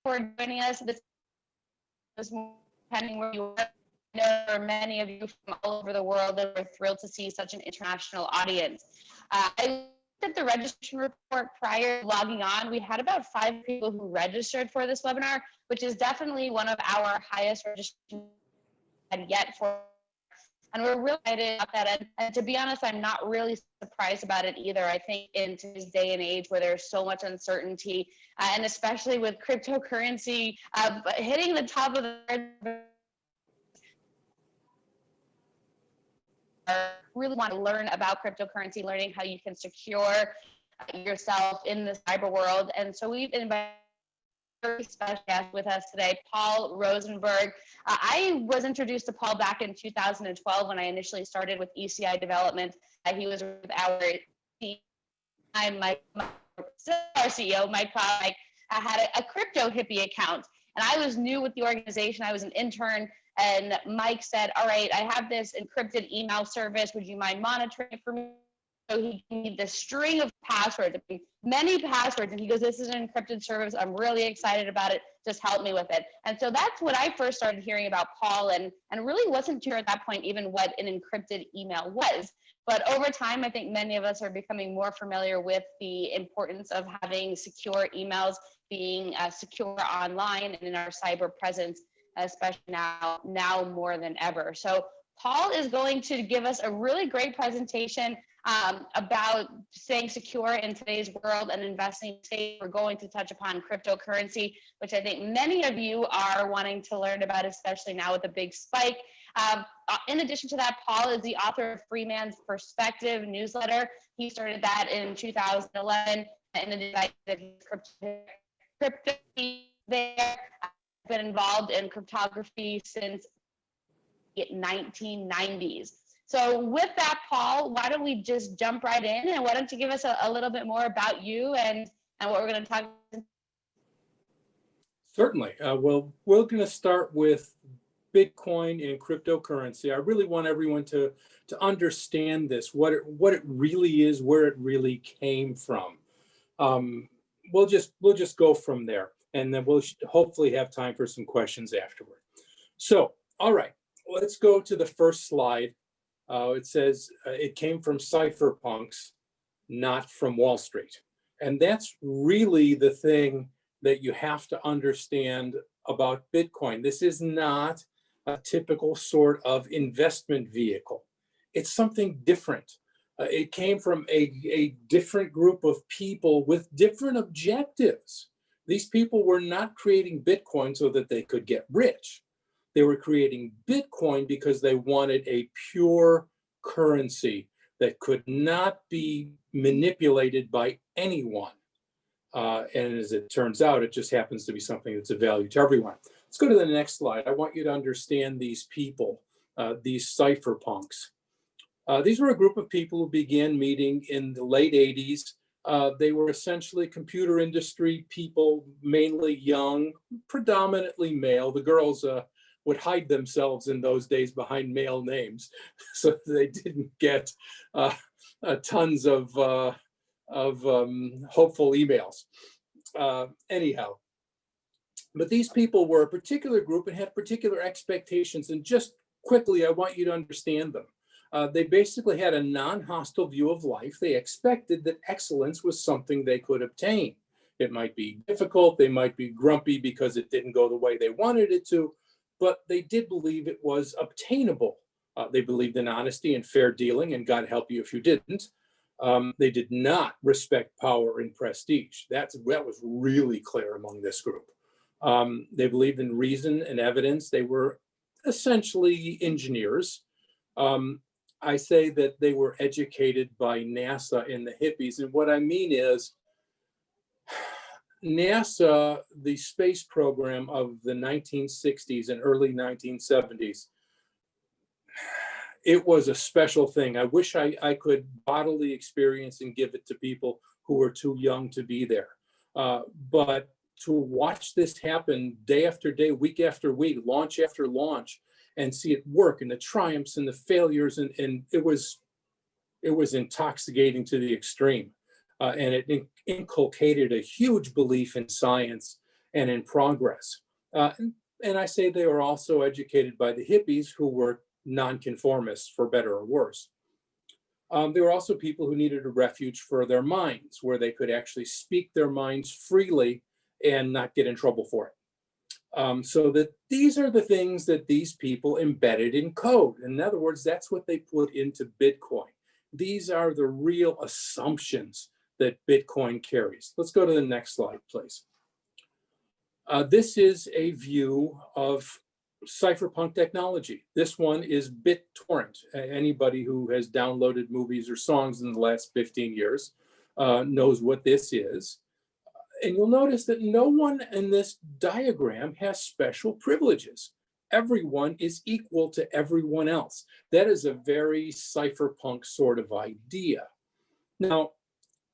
for joining us this morning, depending where you are. I know there are many of you from all over the world that we're thrilled to see such an international audience. I looked at the registration report prior to logging on. We had about 5 people who registered for this webinar, which is definitely one of our highest registrations yet for. And we're really excited about that. And to be honest, I'm not really surprised about it either. I think in today's day and age where there's so much uncertainty, and especially with cryptocurrency hitting the top of the really want to learn about cryptocurrency, learning how you can secure yourself in the cyber world. And so we've invited a very special guest with us today, Paul Rosenberg. I was introduced to Paul back in 2012 when I initially started with ECI development. He was with our CEO, Mike Kopp. I had a crypto hippie account, and I was new with the organization. I was an intern. And Mike said, all right, I have this encrypted email service. Would you mind monitoring it for me? So he gave me this string of passwords, many passwords. And he goes, this is an encrypted service. I'm really excited about it. Just help me with it. And so that's what I first started hearing about Paul, and really wasn't sure at that point even what an encrypted email was. But over time, I think many of us are becoming more familiar with the importance of having secure emails, being secure online and in our cyber presence, especially now more than ever. So Paul is going to give us a really great presentation about staying secure in today's world and investing safe. We're going to touch upon cryptocurrency, which I think many of you are wanting to learn about, especially now with the big spike. In addition to that, Paul is the author of Free Man's Perspective newsletter. He started that in 2011, and it is crypto there. Been involved in cryptography since the 1990s. So with that, Paul, why don't we just jump right in, and why don't you give us a little bit more about you and what we're going to talk about? Certainly. Well, we're going to start with Bitcoin and cryptocurrency. I really want everyone to understand this, what it really is, where it really came from. We'll just go from there, and then we'll hopefully have time for some questions afterward. So, all right, let's go to the first slide. It says it came from Cypherpunks, not from Wall Street. And that's really the thing that you have to understand about Bitcoin. This is not a typical sort of investment vehicle. It's something different. It came from a different group of people with different objectives. These people were not creating Bitcoin so that they could get rich. They were creating Bitcoin because they wanted a pure currency that could not be manipulated by anyone. And as it turns out, it just happens to be something that's of value to everyone. Let's go to the next slide. I want you to understand these people, these cypherpunks. These were a group of people who began meeting in the late 80s. They were essentially computer industry people, mainly young, predominantly male. The girls would hide themselves in those days behind male names so they didn't get tons of hopeful emails. Anyhow, but these people were a particular group and had particular expectations. And just quickly, I want you to understand them. They basically had a non-hostile view of life. They expected that excellence was something they could obtain. It might be difficult. They might be grumpy because it didn't go the way they wanted it to, but they did believe it was obtainable. They believed in honesty and fair dealing, and God help you if you didn't. They did not respect power and prestige. That was really clear among this group. They believed in reason and evidence. They were essentially engineers. I say that they were educated by NASA and the hippies. And what I mean is NASA, the space program of the 1960s and early 1970s, it was a special thing. I wish I could bodily experience and give it to people who were too young to be there. But to watch this happen day after day, week after week, launch after launch, and see it work, and the triumphs and the failures, and it was intoxicating to the extreme. And it inculcated a huge belief in science and in progress. And I say they were also educated by the hippies, who were nonconformists, for better or worse. There were also people who needed a refuge for their minds, where they could actually speak their minds freely and not get in trouble for it. So that these are the things that these people embedded in code. In other words, that's what they put into Bitcoin. These are the real assumptions that Bitcoin carries. Let's go to the next slide, please. This is a view of Cypherpunk Technology. This one is BitTorrent. Anybody who has downloaded movies or songs in the last 15 years knows what this is. And you'll notice that no one in this diagram has special privileges. Everyone is equal to everyone else. That is a very cypherpunk sort of idea. Now,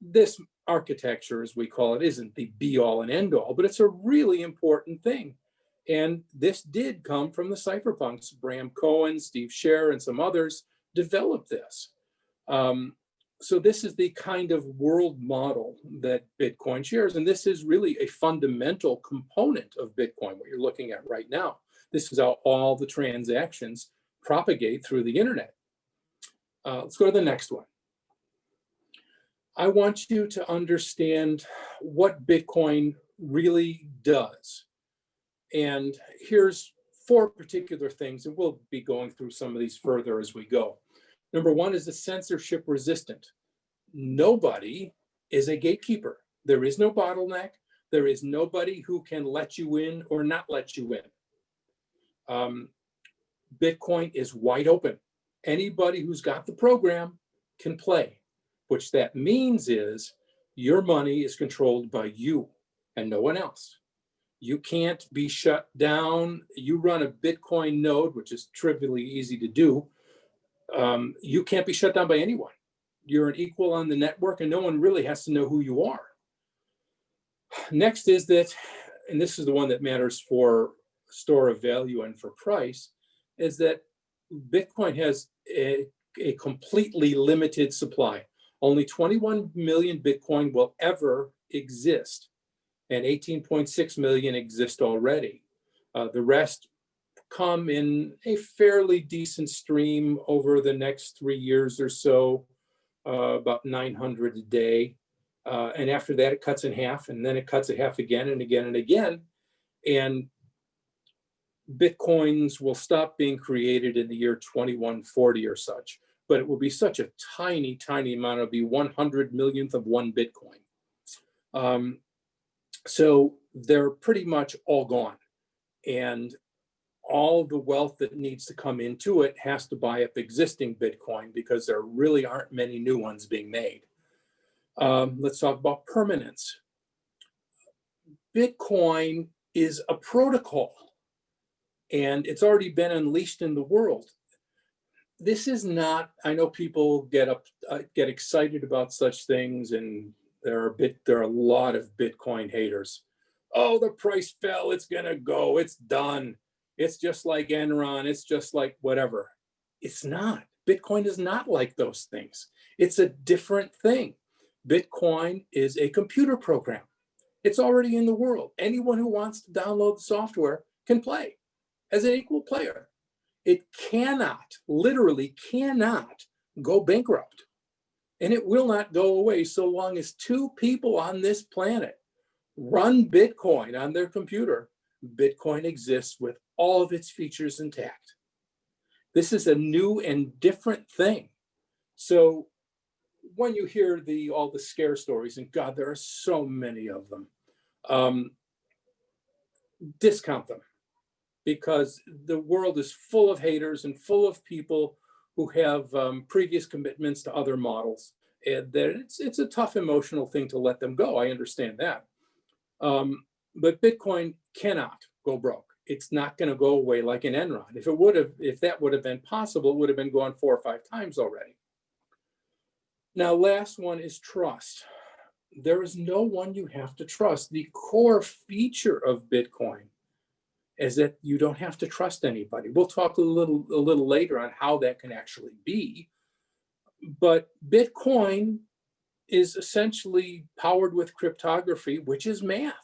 this architecture, as we call it, isn't the be-all and end-all, but it's a really important thing. And this did come from the cypherpunks. Bram Cohen, Steve Scher, and some others developed this. So this is the kind of world model that Bitcoin shares. And this is really a fundamental component of Bitcoin, what you're looking at right now. This is how all the transactions propagate through the internet. Let's go to the next one. I want you to understand what Bitcoin really does. And here's 4 particular things, and we'll be going through some of these further as we go. Number 1 is it's censorship resistant. Nobody is a gatekeeper. There is no bottleneck. There is nobody who can let you in or not let you in. Bitcoin is wide open. Anybody who's got the program can play, which that means is your money is controlled by you and no one else. You can't be shut down. You run a Bitcoin node, which is trivially easy to do. You can't be shut down by anyone. You're an equal on the network, and no one really has to know who you are. Next is that, and this is the one that matters for store of value and for price, is that Bitcoin has a completely limited supply. Only 21 million Bitcoin will ever exist, and 18.6 million exist already. The rest come in a fairly decent stream over the next 3 years or so, about 900 a day. And after that, it cuts in half, and then it cuts in half again and again and again. And Bitcoins will stop being created in the year 2140 or such, but it will be such a tiny, tiny amount. It'll be 100 millionth of one Bitcoin. So they're pretty much all gone. And all the wealth that needs to come into it has to buy up existing Bitcoin, because there really aren't many new ones being made. Let's talk about permanence. Bitcoin is a protocol, and it's already been unleashed in the world. This is not, I know people get excited about such things, and there are a lot of Bitcoin haters. Oh, the price fell, it's gonna go, it's done. It's just like Enron, it's just like whatever. It's not. Bitcoin is not like those things. It's a different thing. Bitcoin is a computer program. It's already in the world. Anyone who wants to download the software can play as an equal player. It cannot, literally cannot go bankrupt. And it will not go away so long as 2 people on this planet run Bitcoin on their computer. Bitcoin exists with all of its features intact. This is a new and different thing. So when you hear all the scare stories, and God, there are so many of them, discount them, because the world is full of haters and full of people who have previous commitments to other models. And that it's a tough emotional thing to let them go. I understand that. But Bitcoin cannot go broke. It's not going to go away like an Enron. If that would have been possible, it would have been gone 4 or 5 times already. Now, last one is trust. There is no one you have to trust. The core feature of Bitcoin is that you don't have to trust anybody. We'll talk a little later on how that can actually be. But Bitcoin is essentially powered with cryptography, which is math.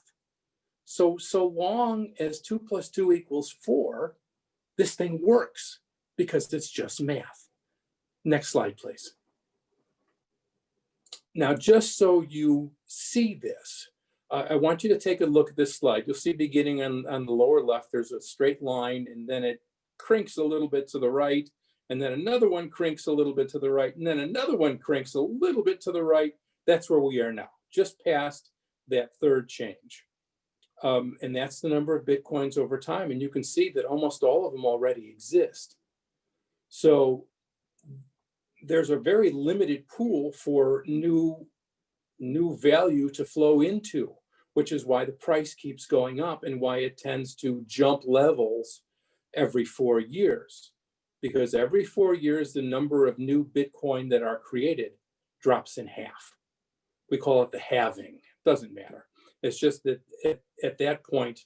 So long as 2 + 2 = 4, this thing works because it's just math. Next slide, please. Now, just so you see this, I want you to take a look at this slide. You'll see beginning on the lower left, there's a straight line, and then it crinks a little bit to the right, and then another one crinks a little bit to the right, and then another one crinks a little bit to the right. That's where we are now, just past that third change. And that's the number of Bitcoins over time. And you can see that almost all of them already exist. So there's a very limited pool for new value to flow into, which is why the price keeps going up and why it tends to jump levels every 4 years. Because every 4 years, the number of new Bitcoin that are created drops in half. We call it the halving. Doesn't matter. It's just that at that point,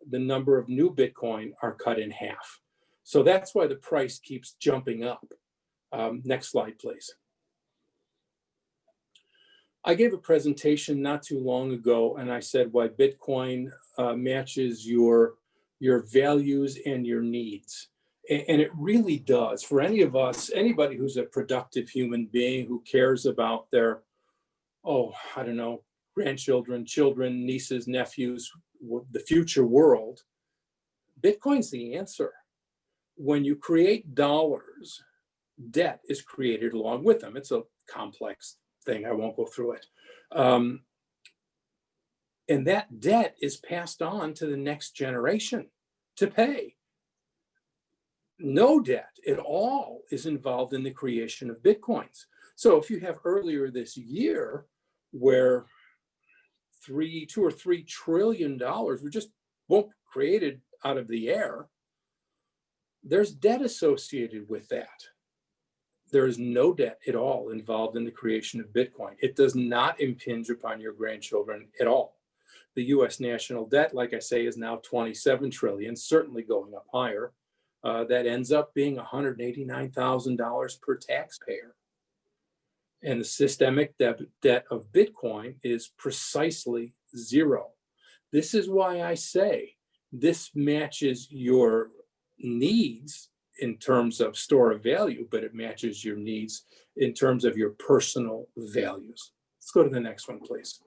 the number of new Bitcoin are cut in half. So that's why the price keeps jumping up. Next slide, please. I gave a presentation not too long ago, and I said why Bitcoin matches your values and your needs. And it really does. For any of us, anybody who's a productive human being who cares about their, I don't know, grandchildren, children, nieces, nephews, the future world, Bitcoin's the answer. When you create dollars, debt is created along with them. It's a complex thing. I won't go through it. And that debt is passed on to the next generation to pay. No debt at all is involved in the creation of Bitcoins. So if you have earlier this year where $2 or $3 trillion were just created out of the air, there's debt associated with that. There is no debt at all involved in the creation of Bitcoin. It does not impinge upon your grandchildren at all. The US national debt, like I say, is now 27 trillion, certainly going up higher. That ends up being $189,000 per taxpayer. And the systemic debt of Bitcoin is precisely zero. This is why I say this matches your needs in terms of store of value, but it matches your needs in terms of your personal values. Let's go to the next one, please.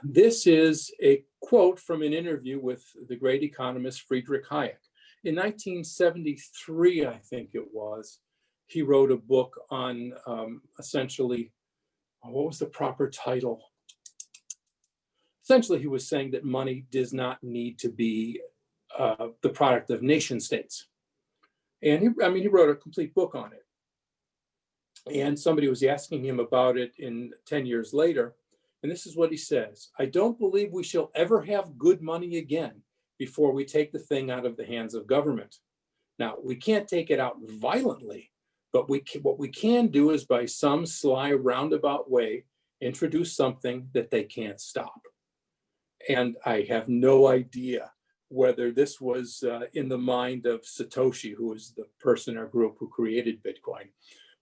This is a quote from an interview with the great economist Friedrich Hayek. In 1973, I think it was, he wrote a book on essentially, what was the proper title? Essentially, he was saying that money does not need to be the product of nation states. And he wrote a complete book on it. And somebody was asking him about it 10 years later. And this is what he says: "I don't believe we shall ever have good money again before we take the thing out of the hands of government. Now, we can't take it out violently, but what we can do is by some sly roundabout way, introduce something that they can't stop." And I have no idea whether this was in the mind of Satoshi, who was the person or group who created Bitcoin,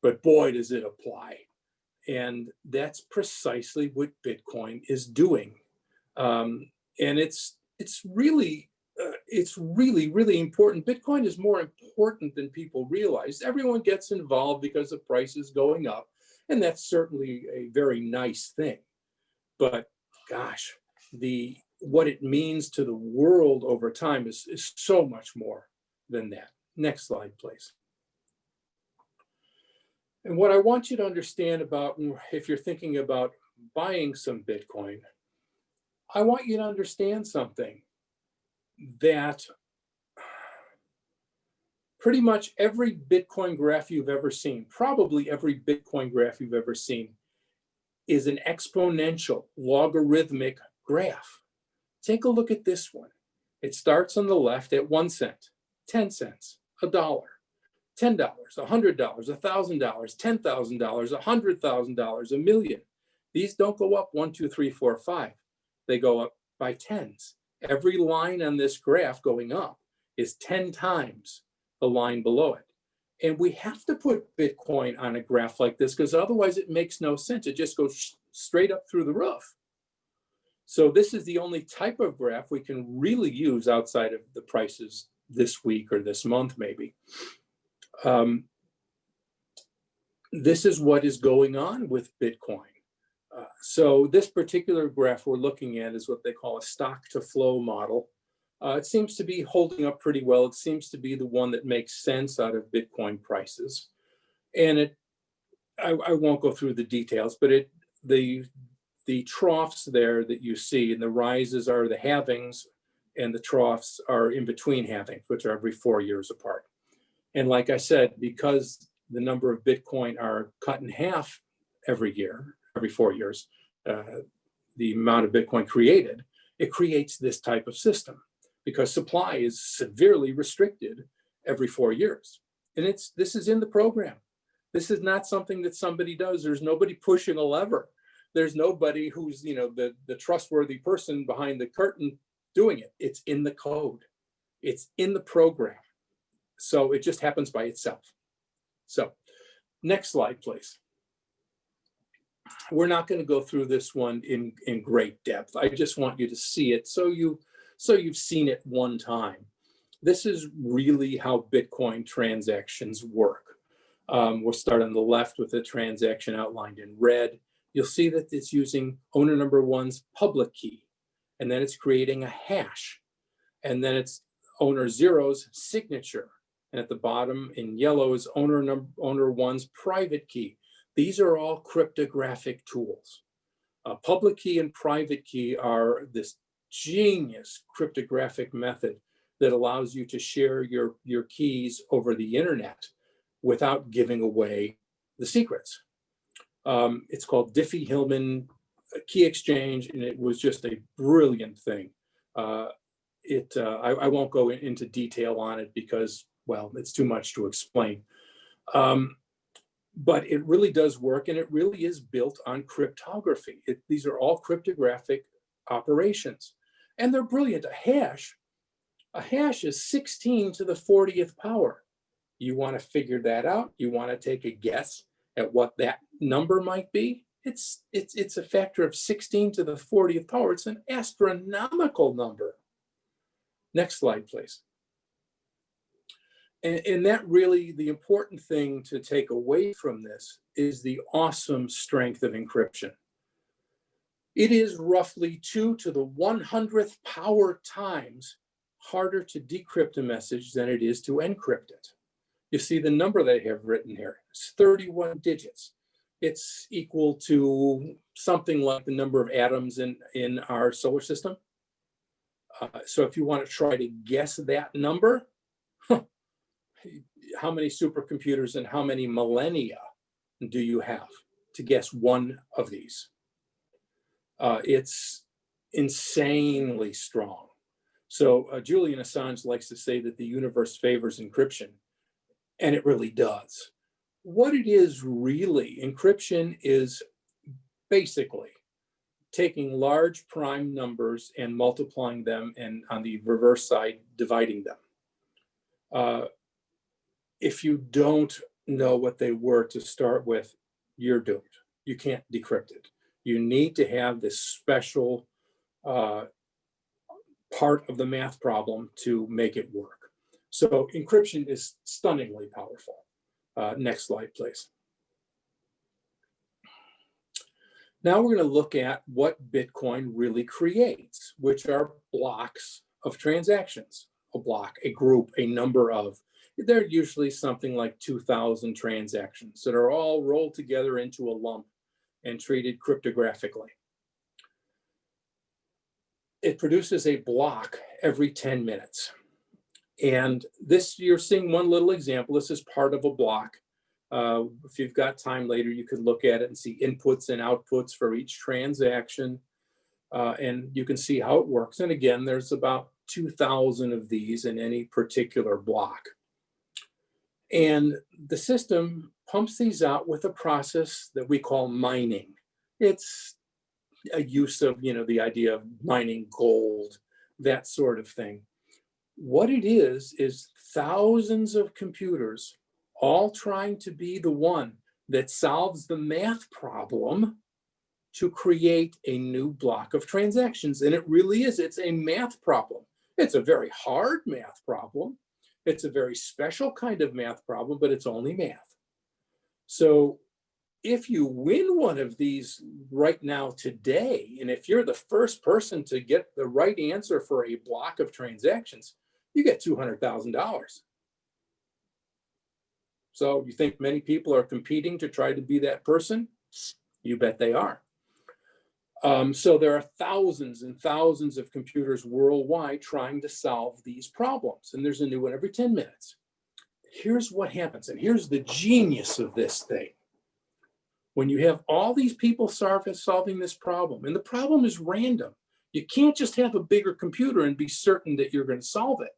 but boy, does it apply. And that's precisely what Bitcoin is doing. And it's really important. Bitcoin is more important than people realize. Everyone gets involved because the price is going up, and that's certainly a very nice thing. But gosh, what it means to the world over time is so much more than that. Next slide, please. And what I want you to understand about, if you're thinking about buying some Bitcoin, I want you to understand something, that pretty much every Bitcoin graph you've ever seen, probably every Bitcoin graph you've ever seen, is an exponential logarithmic graph. Take a look at this one. It starts on the left at 1 cent, 10 cents, $1, $10, $100, $1,000, $10,000, $100,000, $1 million. These don't go up 1, 2, 3, 4, 5. They go up by tens. Every line on this graph going up is 10 times the line below it. And we have to put Bitcoin on a graph like this because otherwise it makes no sense. It just goes straight up through the roof. So this is the only type of graph we can really use outside of the prices this week or this month, maybe. This is what is going on with Bitcoin. So this particular graph we're looking at is what they call a stock to flow model. It seems to be holding up pretty well. It seems to be the one that makes sense out of Bitcoin prices. And I won't go through the details, but the troughs there that you see, and the rises are the halvings, and the troughs are in between halvings, which are every 4 years apart. And like I said, because the number of Bitcoin are cut in half every year, every 4 years, the amount of Bitcoin created, it creates this type of system because supply is severely restricted every 4 years. And this is in the program. This is not something that somebody does. There's nobody pushing a lever. There's nobody who's, the trustworthy person behind the curtain doing it. It's in the code. It's in the program. So it just happens by itself. So next slide, please. We're not going to go through this one in great depth. I just want you to see it so you've seen it one time. This is really how Bitcoin transactions work. We'll start on the left with the transaction outlined in red. You'll see that it's using owner number one's public key, and then it's creating a hash, and then it's owner zero's signature, and at the bottom in yellow is owner one's private key. These are all cryptographic tools. Public key and private key are this genius cryptographic method that allows you to share your keys over the internet without giving away the secrets. It's called Diffie-Hellman key exchange, and it was just a brilliant thing. I won't go into detail on it because, well, it's too much to explain. But it really does work, and it really is built on cryptography. These are all cryptographic operations, and they're brilliant. A hash is 16 to the 40th power. You want to figure that out? You want to take a guess at what that number might be? It's a factor of 16 to the 40th power. It's an astronomical number. Next slide, please. And that really, the important thing to take away from this is the awesome strength of encryption. It is roughly 2 to the 100th power times harder to decrypt a message than it is to encrypt it. You see the number they have written here. It's 31 digits. It's equal to something like the number of atoms in our solar system. So if you want to try to guess that number, how many supercomputers and how many millennia do you have to guess one of these? It's insanely strong. So Julian Assange likes to say that the universe favors encryption, and it really does. What it is really, encryption is basically taking large prime numbers and multiplying them, and on the reverse side, dividing them. If you don't know what they were to start with, you're doomed. You can't decrypt it. You need to have this special part of the math problem to make it work. So encryption is stunningly powerful. Next slide, please. Now we're going to look at what Bitcoin really creates, which are blocks of transactions. A block, a group, a number of. They're usually something like 2,000 transactions that are all rolled together into a lump and treated cryptographically. It produces a block every 10 minutes. And this, you're seeing one little example. This is part of a block. If you've got time later, you could look at it and see inputs and outputs for each transaction. And you can see how it works. And again, there's about 2,000 of these in any particular block. And the system pumps these out with a process that we call mining. It's a use of, the idea of mining gold, that sort of thing. What it is thousands of computers all trying to be the one that solves the math problem to create a new block of transactions. And it really is, it's a math problem. It's a very hard math problem. It's a very special kind of math problem, but it's only math. So if you win one of these right now today, and if you're the first person to get the right answer for a block of transactions, you get $200,000. So you think many people are competing to try to be that person? You bet they are. So there are thousands and thousands of computers worldwide trying to solve these problems, and there's a new one every 10 minutes. Here's what happens, and here's the genius of this thing. When you have all these people solving this problem, and the problem is random, you can't just have a bigger computer and be certain that you're going to solve it.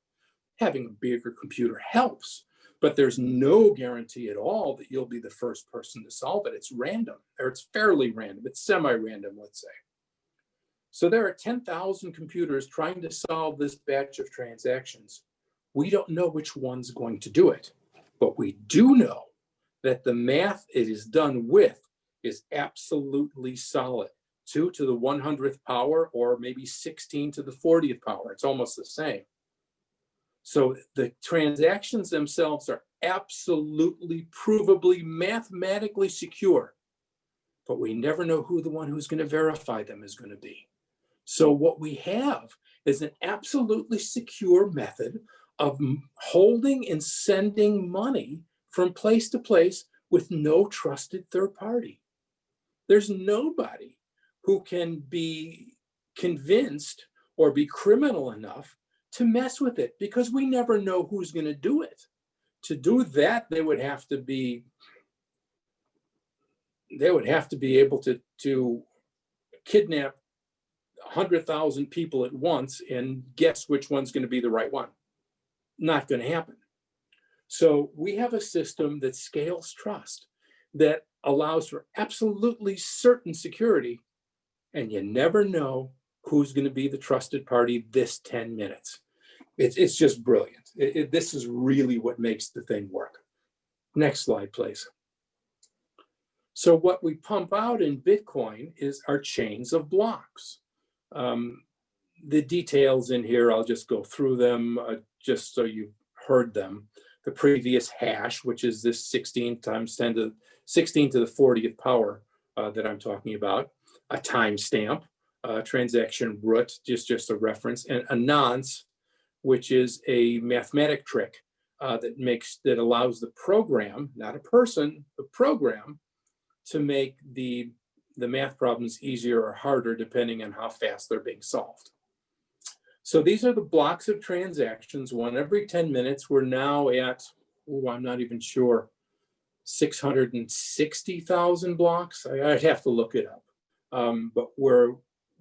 Having a bigger computer helps, but there's no guarantee at all that you'll be the first person to solve it. It's random, or it's fairly random. It's semi-random, let's say. So there are 10,000 computers trying to solve this batch of transactions. We don't know which one's going to do it, but we do know that the math it is done with is absolutely solid. 2 to the 100th power, or maybe 16 to the 40th power. It's almost the same. So the transactions themselves are absolutely, provably, mathematically secure, but we never know who the one who's going to verify them is going to be. So what we have is an absolutely secure method of holding and sending money from place to place with no trusted third party. There's nobody who can be convinced or be criminal enough to mess with it, because we never know who's going to do it. To do that, they would have to be able to kidnap 100,000 people at once and guess which one's going to be the right one. Not going to happen. So we have a system that scales trust, that allows for absolutely certain security, and you never know who's going to be the trusted party this 10 minutes. It's just brilliant. This is really what makes the thing work. Next slide, please. So what we pump out in Bitcoin is our chains of blocks. The details in here, I'll just go through them just so you've heard them. The previous hash, which is this 16 times 10 to 16 to the 40th power that I'm talking about, a timestamp, transaction root, just a reference, and a nonce, which is a mathematic trick that allows the program, not a person, the program, to make the math problems easier or harder depending on how fast they're being solved. So these are the blocks of transactions, one every 10 minutes. We're now at, I'm not even sure, 660,000 blocks. I'd have to look it up, but we're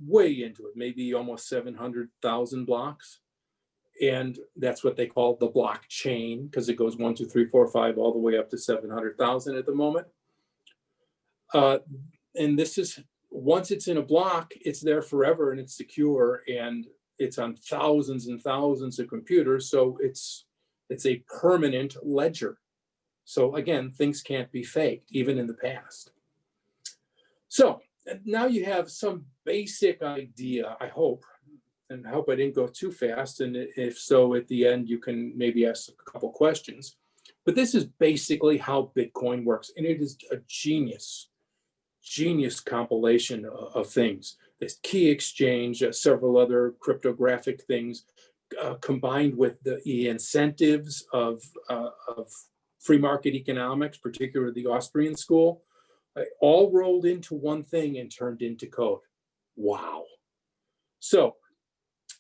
way into it, maybe almost 700,000 blocks. And that's what they call the blockchain, because it goes 1, 2, 3, 4, 5, all the way up to 700,000 at the moment. And this is, once it's in a block, it's there forever and it's secure, and it's on thousands and thousands of computers. So it's a permanent ledger. So again, things can't be faked, even in the past. So now you have some basic idea, I hope, and I hope I didn't go too fast. And if so, at the end, you can maybe ask a couple questions. But this is basically how Bitcoin works. And it is a genius compilation of things. This key exchange, several other cryptographic things, combined with the incentives of free market economics, particularly the Austrian school, all rolled into one thing and turned into code. Wow. So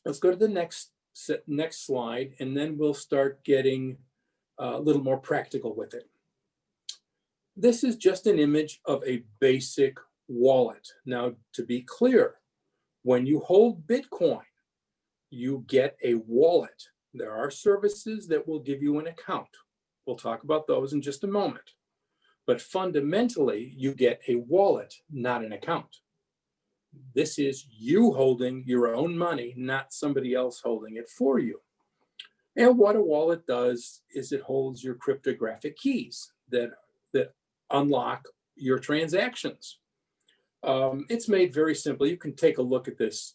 let's go to the next slide, and then we'll start getting a little more practical with it. This is just an image of a basic wallet. Now, to be clear, when you hold Bitcoin, you get a wallet. There are services that will give you an account. We'll talk about those in just a moment. But fundamentally, you get a wallet, not an account. This is you holding your own money, not somebody else holding it for you. And what a wallet does is it holds your cryptographic keys that unlock your transactions. It's made very simple. You can take a look at this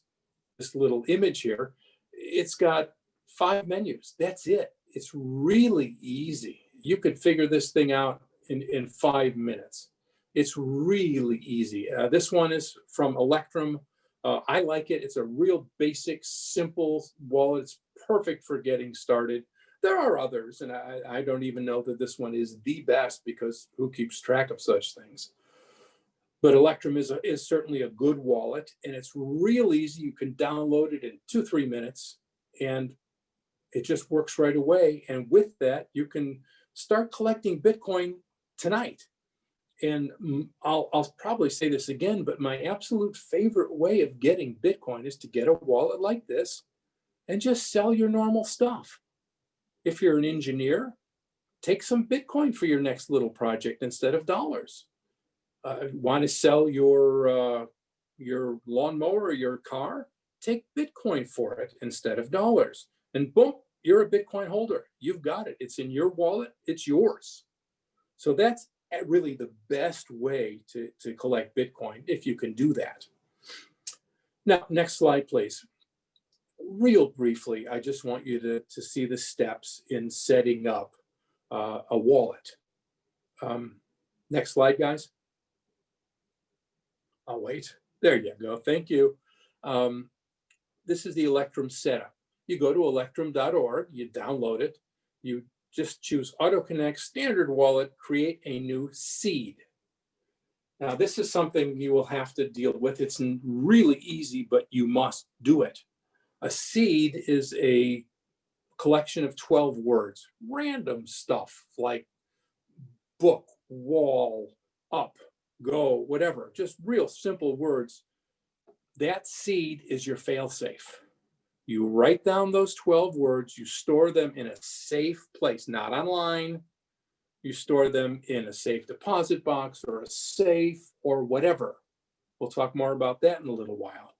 little image here. It's got 5 menus. That's it. It's really easy. You could figure this thing out in 5 minutes. It's really easy. This one is from Electrum. I like it. It's a real basic, simple wallet. It's perfect for getting started. There are others, and I don't even know that this one is the best, because who keeps track of such things? But Electrum is certainly a good wallet, and it's real easy. You can download it in 2-3 minutes, and it just works right away. And with that, you can start collecting Bitcoin tonight. And I'll probably say this again, but my absolute favorite way of getting Bitcoin is to get a wallet like this and just sell your normal stuff. If you're an engineer, take some Bitcoin for your next little project instead of dollars. Want to sell your lawnmower or your car? Take Bitcoin for it instead of dollars. And boom, you're a Bitcoin holder. You've got it. It's in your wallet. It's yours. So that's really the best way to collect Bitcoin, if you can do that. Now, next slide, please. Real briefly, I just want you to see the steps in setting up a wallet. Next slide, guys. I'll wait. There you go. Thank you. This is the Electrum Setup. You go to electrum.org, you download it, you just choose Auto Connect, Standard Wallet, create a new seed. Now, this is something you will have to deal with. It's really easy, but you must do it. A seed is a collection of 12 words, random stuff like book, wall, up, go, whatever, just real simple words. That seed is your fail-safe. You write down those 12 words, you store them in a safe place, not online. You store them in a safe deposit box or a safe or whatever. We'll talk more about that in a little while.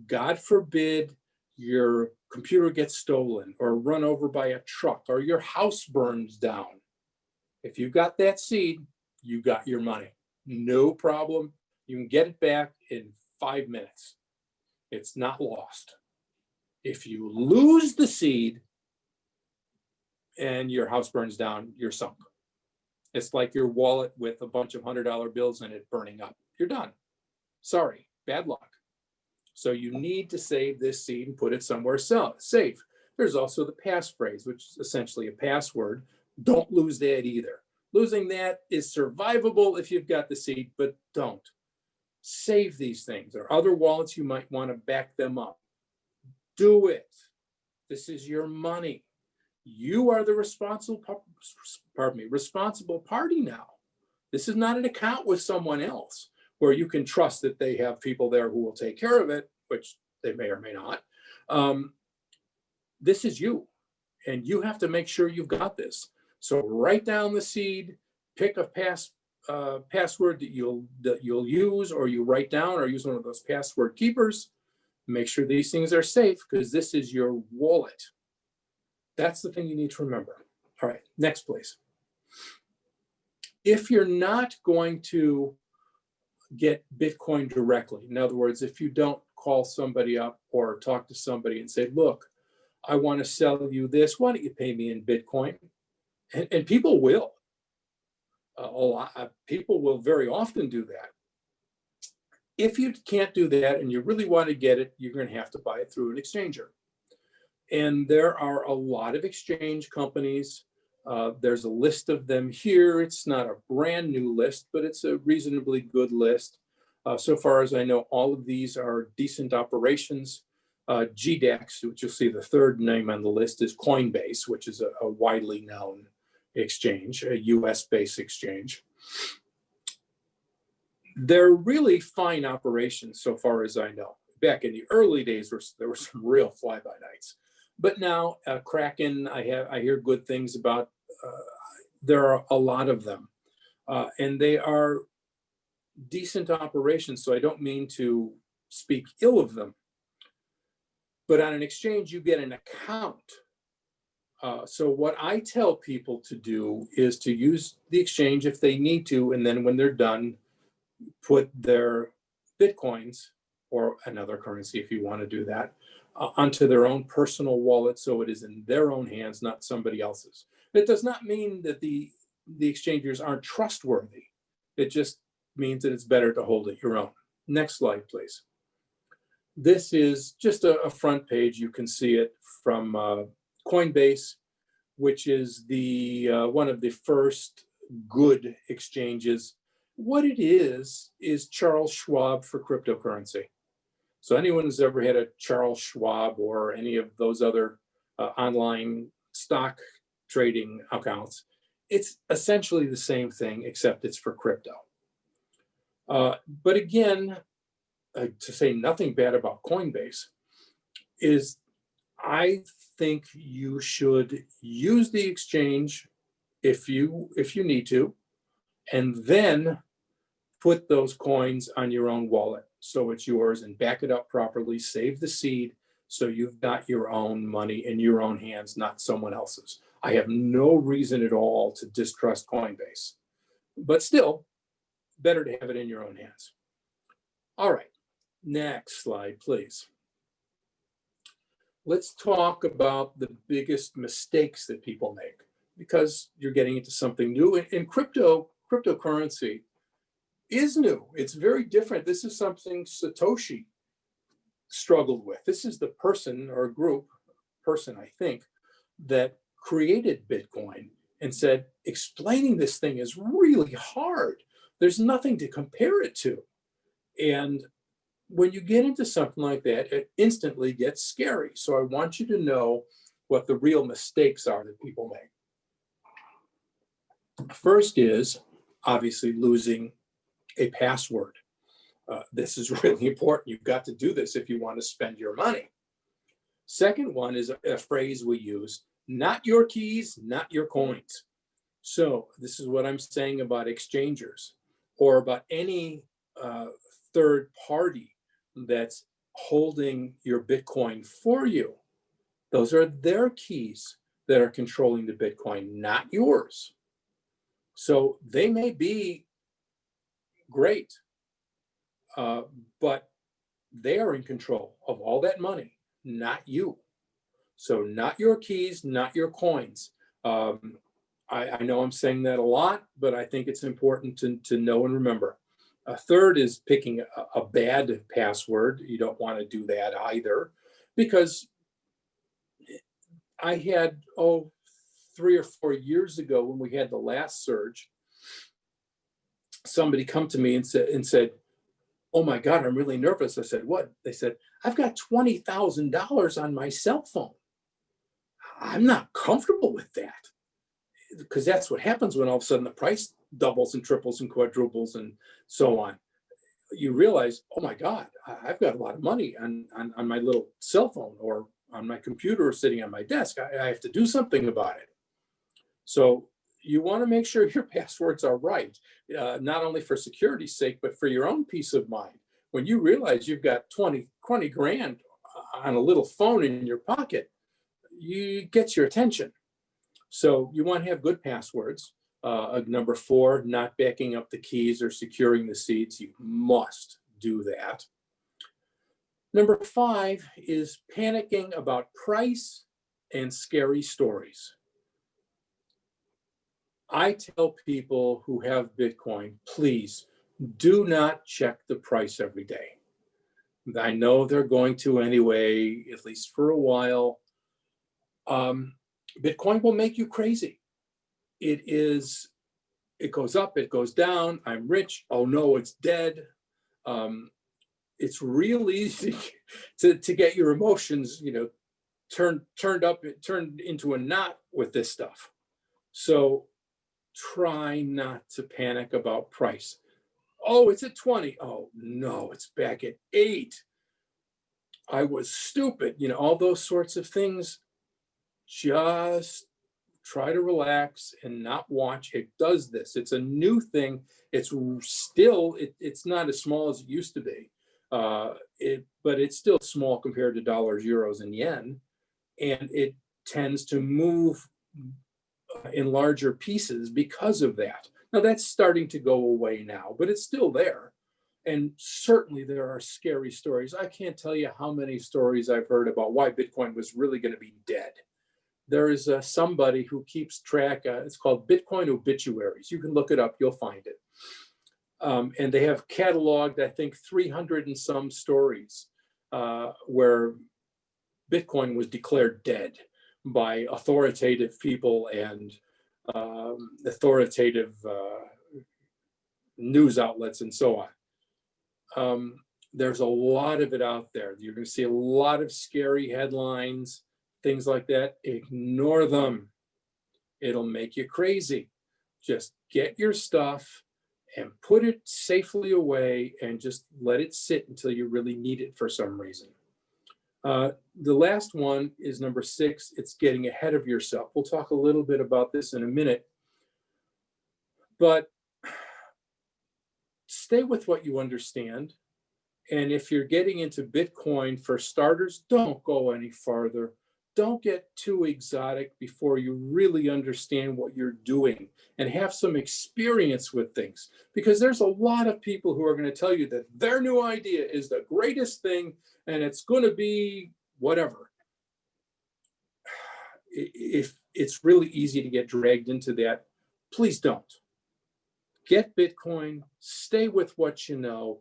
God forbid your computer gets stolen or run over by a truck or your house burns down. If you got that seed, you got your money. No problem. You can get it back in 5 minutes. It's not lost. If you lose the seed and your house burns down, you're sunk. It's like your wallet with a bunch of $100 bills in it burning up. You're done. Sorry, bad luck. So you need to save this seed and put it somewhere safe. There's also the passphrase, which is essentially a password. Don't lose that either. Losing that is survivable if you've got the seed, but don't. Save these things. There are other wallets you might want to back them up. Do it. This is your money. You are the responsible party now. This is not an account with someone else where you can trust that they have people there who will take care of it, which they may or may not. This is you, and you have to make sure you've got this. So write down the seed, pick a password that you'll use, or you write down, or use one of those password keepers. Make sure these things are safe, because this is your wallet. That's the thing you need to remember. All right, next, please. If you're not going to get Bitcoin directly, in other words, if you don't call somebody up or talk to somebody and say, look, I want to sell you this, why don't you pay me in Bitcoin? And people will. People will very often do that. If you can't do that and you really want to get it, you're going to have to buy it through an exchanger. And there are a lot of exchange companies. There's a list of them here. It's not a brand new list, but it's a reasonably good list. So far as I know, all of these are decent operations. GDEX, which you'll see the third name on the list, is Coinbase, which is a widely known exchange, a US-based exchange. They're really fine operations so far as I know. Back in the early days, there were some real fly-by-nights. But now Kraken, I hear good things about. There are a lot of them, and they are decent operations. So I don't mean to speak ill of them. But on an exchange, you get an account. So what I tell people to do is to use the exchange if they need to, and then when they're done, put their Bitcoins or another currency if you want to do that onto their own personal wallet, so it is in their own hands, not somebody else's. It does not mean that the exchangers aren't trustworthy. It just means that it's better to hold it your own. Next slide, please. This is just a front page. You can see it from Coinbase, which is the one of the first good exchanges. What it is Charles Schwab for cryptocurrency. So anyone who's ever had a Charles Schwab or any of those other online stock trading accounts, it's essentially the same thing, except it's for crypto. But again, to say nothing bad about Coinbase, is I think you should use the exchange if you need to, and then put those coins on your own wallet so it's yours, and back it up properly, save the seed, so you've got your own money in your own hands, not someone else's. I have no reason at all to distrust Coinbase, but still, better to have it in your own hands. All right, next slide, please. Let's talk about the biggest mistakes that people make, because you're getting into something new. And cryptocurrency is new. It's very different. This is something Satoshi struggled with. This is the person or group, I think, that created Bitcoin and said, explaining this thing is really hard. There's nothing to compare it to. And when you get into something like that, it instantly gets scary. So I want you to know what the real mistakes are that people make. First is obviously losing a password. This is really important. You've got to do this if you want to spend your money. Second one is a phrase we use: not your keys, not your coins. So this is what I'm saying about exchangers or about any third party that's holding your Bitcoin for you. Those are their keys that are controlling the Bitcoin, not yours. So they may be great, but they are in control of all that money, not you. So not your keys, not your coins. I know I'm saying that a lot, but I think it's important to know and remember. A third is picking a bad password. You don't want to do that either, because I had, 3 or 4 years ago when we had the last surge, somebody come to me and said, oh my God, I'm really nervous. I said, what? They said, I've got $20,000 on my cell phone. I'm not comfortable with that, because that's what happens when all of a sudden the price doubles and triples and quadruples and so on. You realize, oh my God, I've got a lot of money on my little cell phone or on my computer or sitting on my desk. I have to do something about it. So you want to make sure your passwords are right, not only for security's sake, but for your own peace of mind. When you realize you've got 20 grand on a little phone in your pocket, it gets your attention. So you want to have good passwords. Number 4, not backing up the keys or securing the seeds. You must do that. Number 5 is panicking about price and scary stories. I tell people who have Bitcoin, please do not check the price every day. I know they're going to anyway, at least for a while. Bitcoin will make you crazy. It goes up, it goes down. I'm rich. Oh no, it's dead. It's real easy to get your emotions, turned into a knot with this stuff. So try not to panic about price. Oh, it's at 20. Oh no, it's back at 8. I was stupid. All those sorts of things. Just try to relax and not watch. It does this. It's a new thing. It's still, it's not as small as it used to be. But it's still small compared to dollars, euros, and yen. And it tends to move in larger pieces because of that. Now that's starting to go away now, but it's still there. And certainly there are scary stories. I can't tell you how many stories I've heard about why Bitcoin was really going to be dead. There is somebody who keeps track, it's called Bitcoin Obituaries. You can look it up, you'll find it. And they have cataloged, I think, 300 and some stories where Bitcoin was declared dead by authoritative people and authoritative news outlets and so on. There's a lot of it out there. You're going to see a lot of scary headlines, things like that. Ignore them. It'll make you crazy. Just get your stuff and put it safely away and just let it sit until you really need it for some reason. The last one is number 6. It's getting ahead of yourself. We'll talk a little bit about this in a minute, but stay with what you understand. And if you're getting into Bitcoin, for starters, don't go any farther. Don't get too exotic before you really understand what you're doing and have some experience with things. Because there's a lot of people who are going to tell you that their new idea is the greatest thing and it's going to be whatever. If it's really easy to get dragged into that, please don't. Get Bitcoin, stay with what you know.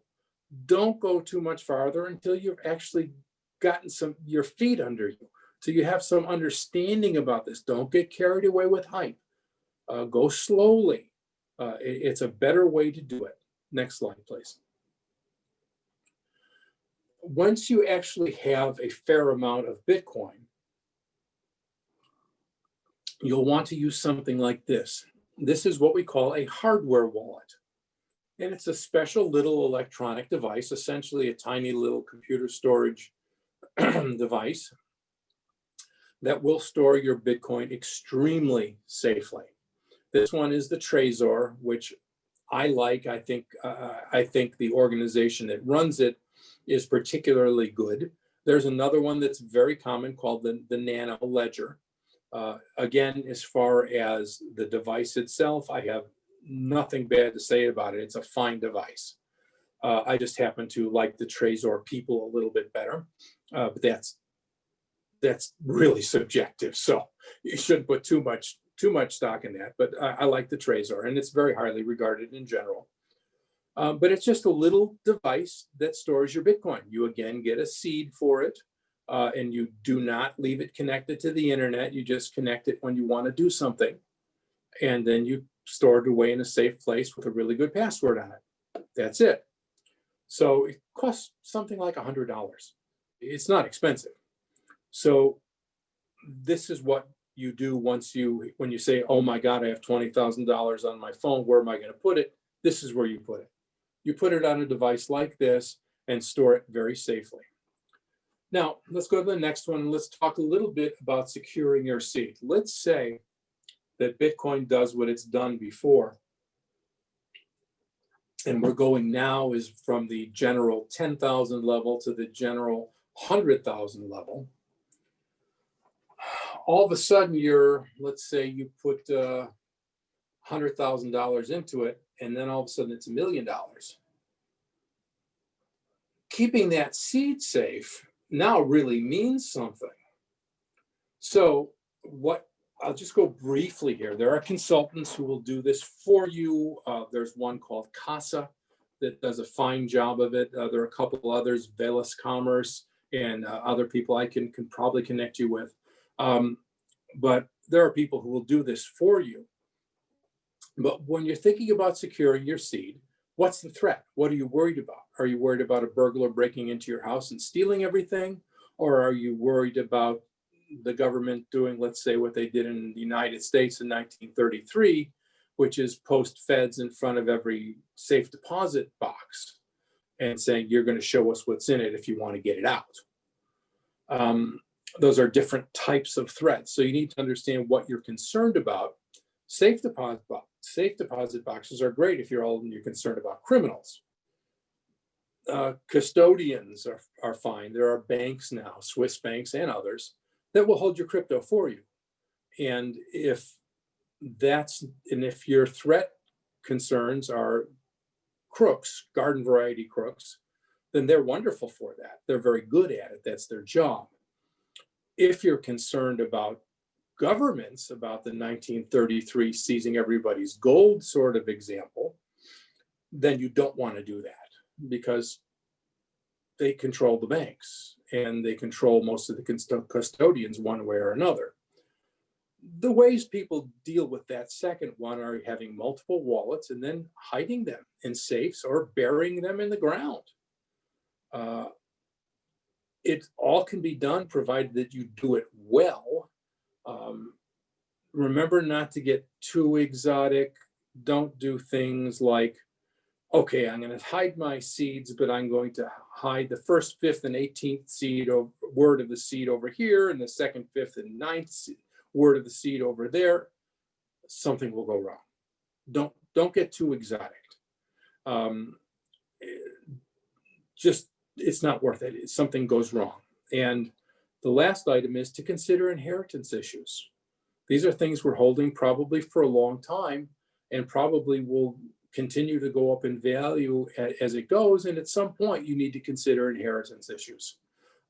Don't go too much farther until you've actually gotten your feet under you, till you have some understanding about this. Don't get carried away with hype. Go slowly. It's a better way to do it. Next slide, please. Once you actually have a fair amount of Bitcoin, you'll want to use something like this. This is what we call a hardware wallet. And it's a special little electronic device, essentially a tiny little computer storage device that will store your Bitcoin extremely safely. This one is the Trezor, which I like. I think the organization that runs it is particularly good. There's another one that's very common called the Nano Ledger. Again, as far as the device itself, I have nothing bad to say about it. It's a fine device. I just happen to like the Trezor people a little bit better, but that's really subjective. So you shouldn't put too much stock in that. But I like the Trezor, and it's very highly regarded in general. But it's just a little device that stores your Bitcoin. You again get a seed for it, and you do not leave it connected to the internet. You just connect it when you want to do something, and then you store it away in a safe place with a really good password on it. That's it. So it costs something like $100. It's not expensive. So this is what you do when you say, oh my God, I have $20,000 on my phone, where am I going to put it? This is where you put it. You put it on a device like this and store it very safely. Now, let's go to the next one and let's talk a little bit about securing your seed. Let's say that Bitcoin does what it's done before. And we're going now is from the general 10,000 level to the general 100,000 level. All of a sudden, let's say you put $100,000 into it, and then all of a sudden it's $1 million. Keeping that seed safe now really means something. So I'll just go briefly here. There are consultants who will do this for you. There's one called Casa that does a fine job of it. There are a couple others, Velas Commerce, and other people I can probably connect you with. But there are people who will do this for you. But when you're thinking about securing your seed, what's the threat? What are you worried about? Are you worried about a burglar breaking into your house and stealing everything? Or are you worried about the government doing, let's say, what they did in the United States in 1933, which is post feds in front of every safe deposit box and saying, you're going to show us what's in it if you want to get it out. Those are different types of threats. So you need to understand what you're concerned about. Safe deposit boxes are great if you're concerned about criminals. Custodians are fine. There are banks now, Swiss banks and others, that will hold your crypto for you. And if your threat concerns are crooks, garden variety crooks, then they're wonderful for that. They're very good at it. That's their job. If you're concerned about governments, about the 1933 seizing everybody's gold sort of example, then you don't want to do that because they control the banks and they control most of the custodians one way or another. The ways people deal with that second one are having multiple wallets and then hiding them in safes or burying them in the ground. It all can be done provided that you do it well. Remember not to get too exotic. Don't do things like, okay, I'm going to hide my seeds, but I'm going to hide the first, fifth, and 18th seed word of the seed over here, and the second, fifth, and ninth word of the seed over there. Something will go wrong. Don't get too exotic. Just it's not worth it. Something goes wrong. And the last item is to consider inheritance issues. These are things we're holding probably for a long time and probably will continue to go up in value as it goes. And at some point, you need to consider inheritance issues.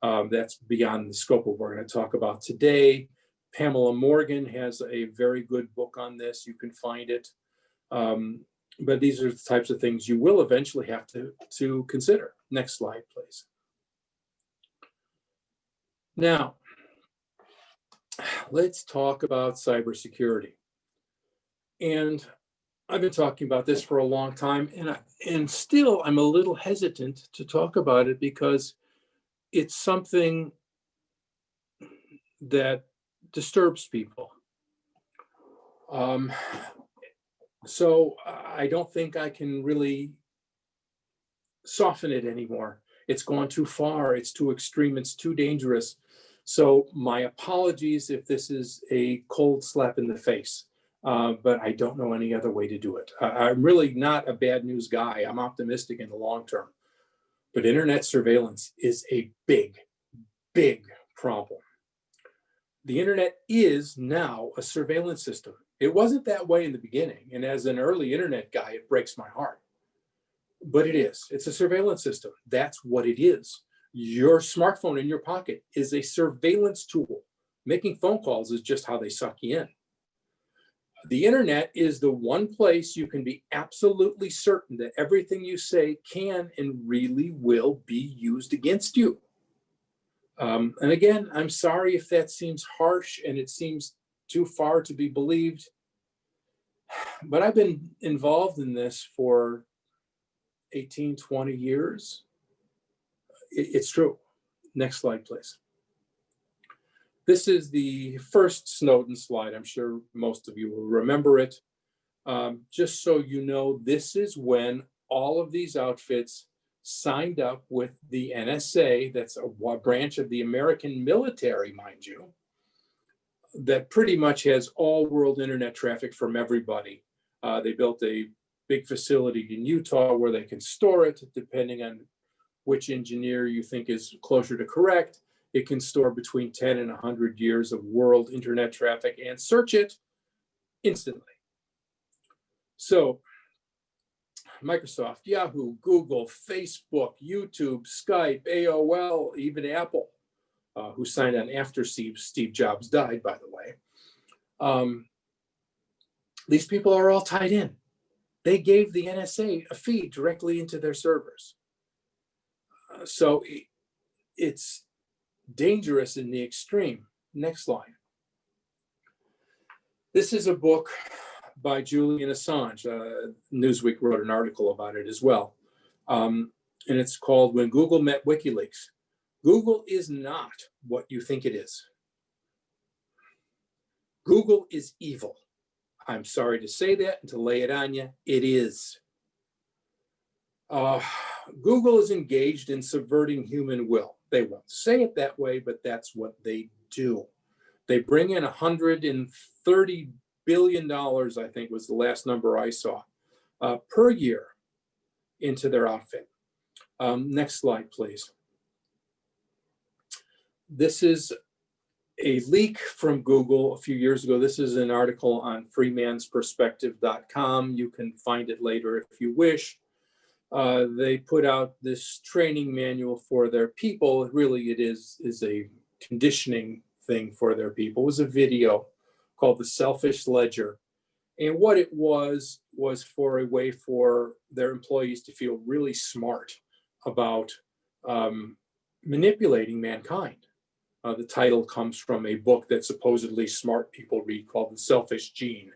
That's beyond the scope of what we're going to talk about today. Pamela Morgan has a very good book on this. You can find it. But these are the types of things you will eventually have to consider. Next slide, please. Now, let's talk about cybersecurity. And I've been talking about this for a long time, and still I'm a little hesitant to talk about it because it's something that disturbs people. So I don't think I can really soften it anymore. It's gone too far. It's too extreme. It's too dangerous. So my apologies if this is a cold slap in the face, but I don't know any other way to do it. I'm really not a bad news guy. I'm optimistic in the long term. But internet surveillance is a big, big problem. The internet is now a surveillance system. It wasn't that way in the beginning. And as an early internet guy, it breaks my heart. But it is. It's a surveillance system. That's what it is. Your smartphone in your pocket is a surveillance tool. Making phone calls is just how they suck you in. The internet is the one place you can be absolutely certain that everything you say can and really will be used against you. And again, I'm sorry if that seems harsh and it seems too far to be believed, but I've been involved in this for 18, 20 years. It's true. Next slide, please. This is the first Snowden slide. I'm sure most of you will remember it. Just so you know, this is when all of these outfits signed up with the NSA. That's a branch of the American military, mind you, that pretty much has all world internet traffic from everybody. They built a big facility in Utah where they can store it, depending on which engineer you think is closer to correct. It can store between 10 and 100 years of world internet traffic and search it instantly. So Microsoft, Yahoo, Google, Facebook, YouTube, Skype, AOL, even Apple, who signed on after Steve Jobs died, by the way. These people are all tied in. They gave the NSA a feed directly into their servers. So it's dangerous in the extreme. Next slide. This is a book by Julian Assange. Newsweek wrote an article about it as well. And it's called When Google Met WikiLeaks. Google is not what you think it is. Google is evil. I'm sorry to say that and to lay it on you. It is. Google is engaged in subverting human will. They won't say it that way, but that's what they do. They bring in $130 billion, I think was the last number I saw, per year into their outfit. Next slide, please. This is a leak from Google a few years ago. This is an article on freemansperspective.com. You can find it later if you wish. They put out this training manual for their people. Really, it is a conditioning thing for their people. It was a video called The Selfish Ledger. And what it was for a way for their employees to feel really smart about manipulating mankind. The title comes from a book that supposedly smart people read called The Selfish Gene,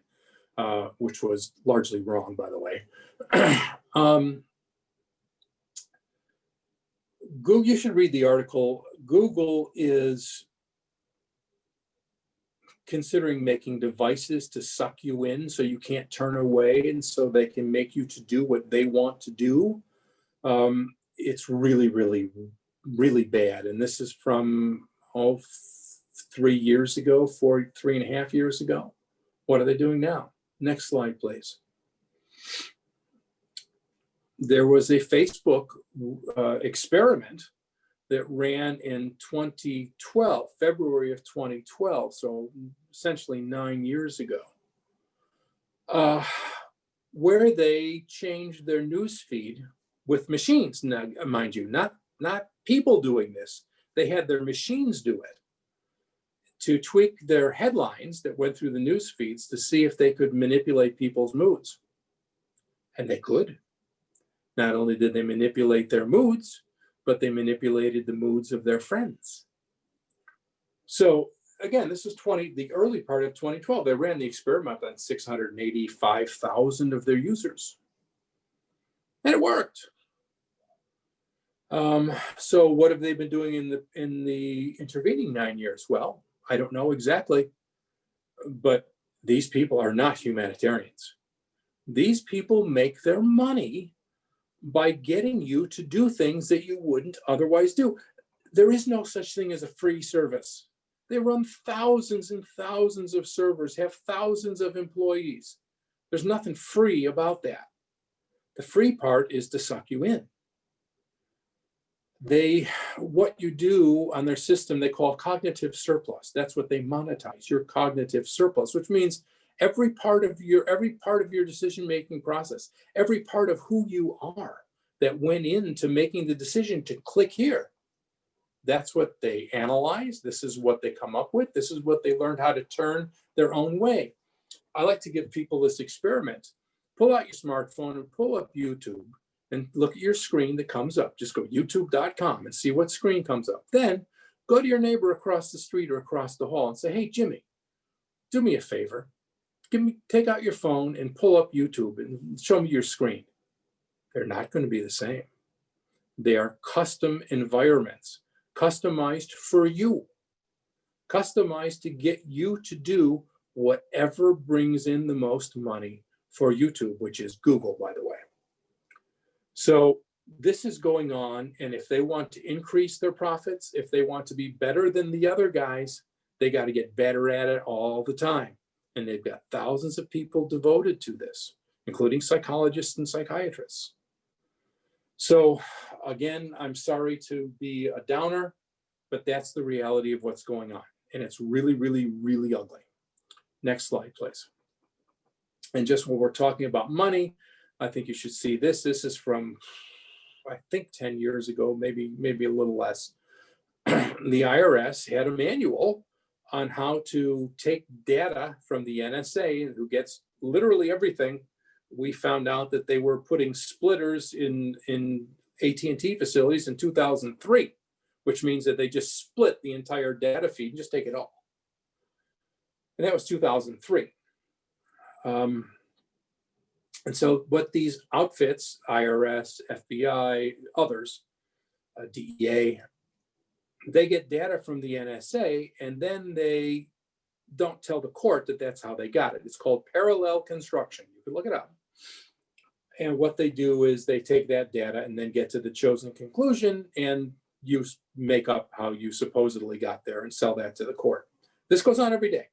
which was largely wrong, by the way. Google, you should read the article. Google is considering making devices to suck you in so you can't turn away, and so they can make you to do what they want to do. It's really, really, really bad. And this is from 3 years ago, 3.5 years ago. What are they doing now? Next slide, please. There was a Facebook experiment that ran in 2012, February of 2012, so essentially 9 years ago, where they changed their news feed with machines. Now, mind you, not people doing this. They had their machines do it to tweak their headlines that went through the news feeds to see if they could manipulate people's moods. And they could. Not only did they manipulate their moods, but they manipulated the moods of their friends. So again, this is the early part of 2012. They ran the experiment on 685,000 of their users. And it worked. So what have they been doing in the intervening 9 years? Well, I don't know exactly, but these people are not humanitarians. These people make their money by getting you to do things that you wouldn't otherwise do. There is no such thing as a free service. They run thousands and thousands of servers, have thousands of employees. There's nothing free about that. The free part is to suck you in. What you do on their system, they call cognitive surplus. That's what they monetize, your cognitive surplus, which means every part of your decision-making process, every part of who you are that went into making the decision to click here. That's what they analyze. This is what they come up with. This is what they learned how to turn their own way. I like to give people this experiment. Pull out your smartphone and pull up YouTube and look at your screen that comes up. Just go youtube.com and see what screen comes up. Then go to your neighbor across the street or across the hall and say, hey, Jimmy, do me a favor. Take out your phone and pull up YouTube and show me your screen. They're not going to be the same. They are custom environments, customized for you, customized to get you to do whatever brings in the most money for YouTube, which is Google, by the way. So this is going on, and if they want to increase their profits, if they want to be better than the other guys, they got to get better at it all the time. And they've got thousands of people devoted to this, including psychologists and psychiatrists. So again, I'm sorry to be a downer, but that's the reality of what's going on. And it's really, really, really ugly. Next slide, please. And just when we're talking about money, I think you should see this. This is from, I think, 10 years ago, maybe a little less. The IRS had a manual on how to take data from the NSA, who gets literally everything. We found out that they were putting splitters in AT&T facilities in 2003, which means that they just split the entire data feed and just take it all. And that was 2003. And so what these outfits, IRS, FBI, others, DEA, they get data from the NSA, and then they don't tell the court that that's how they got it. It's called parallel construction. You can look it up. And what they do is they take that data and then get to the chosen conclusion, and you make up how you supposedly got there and sell that to the court. This goes on every day.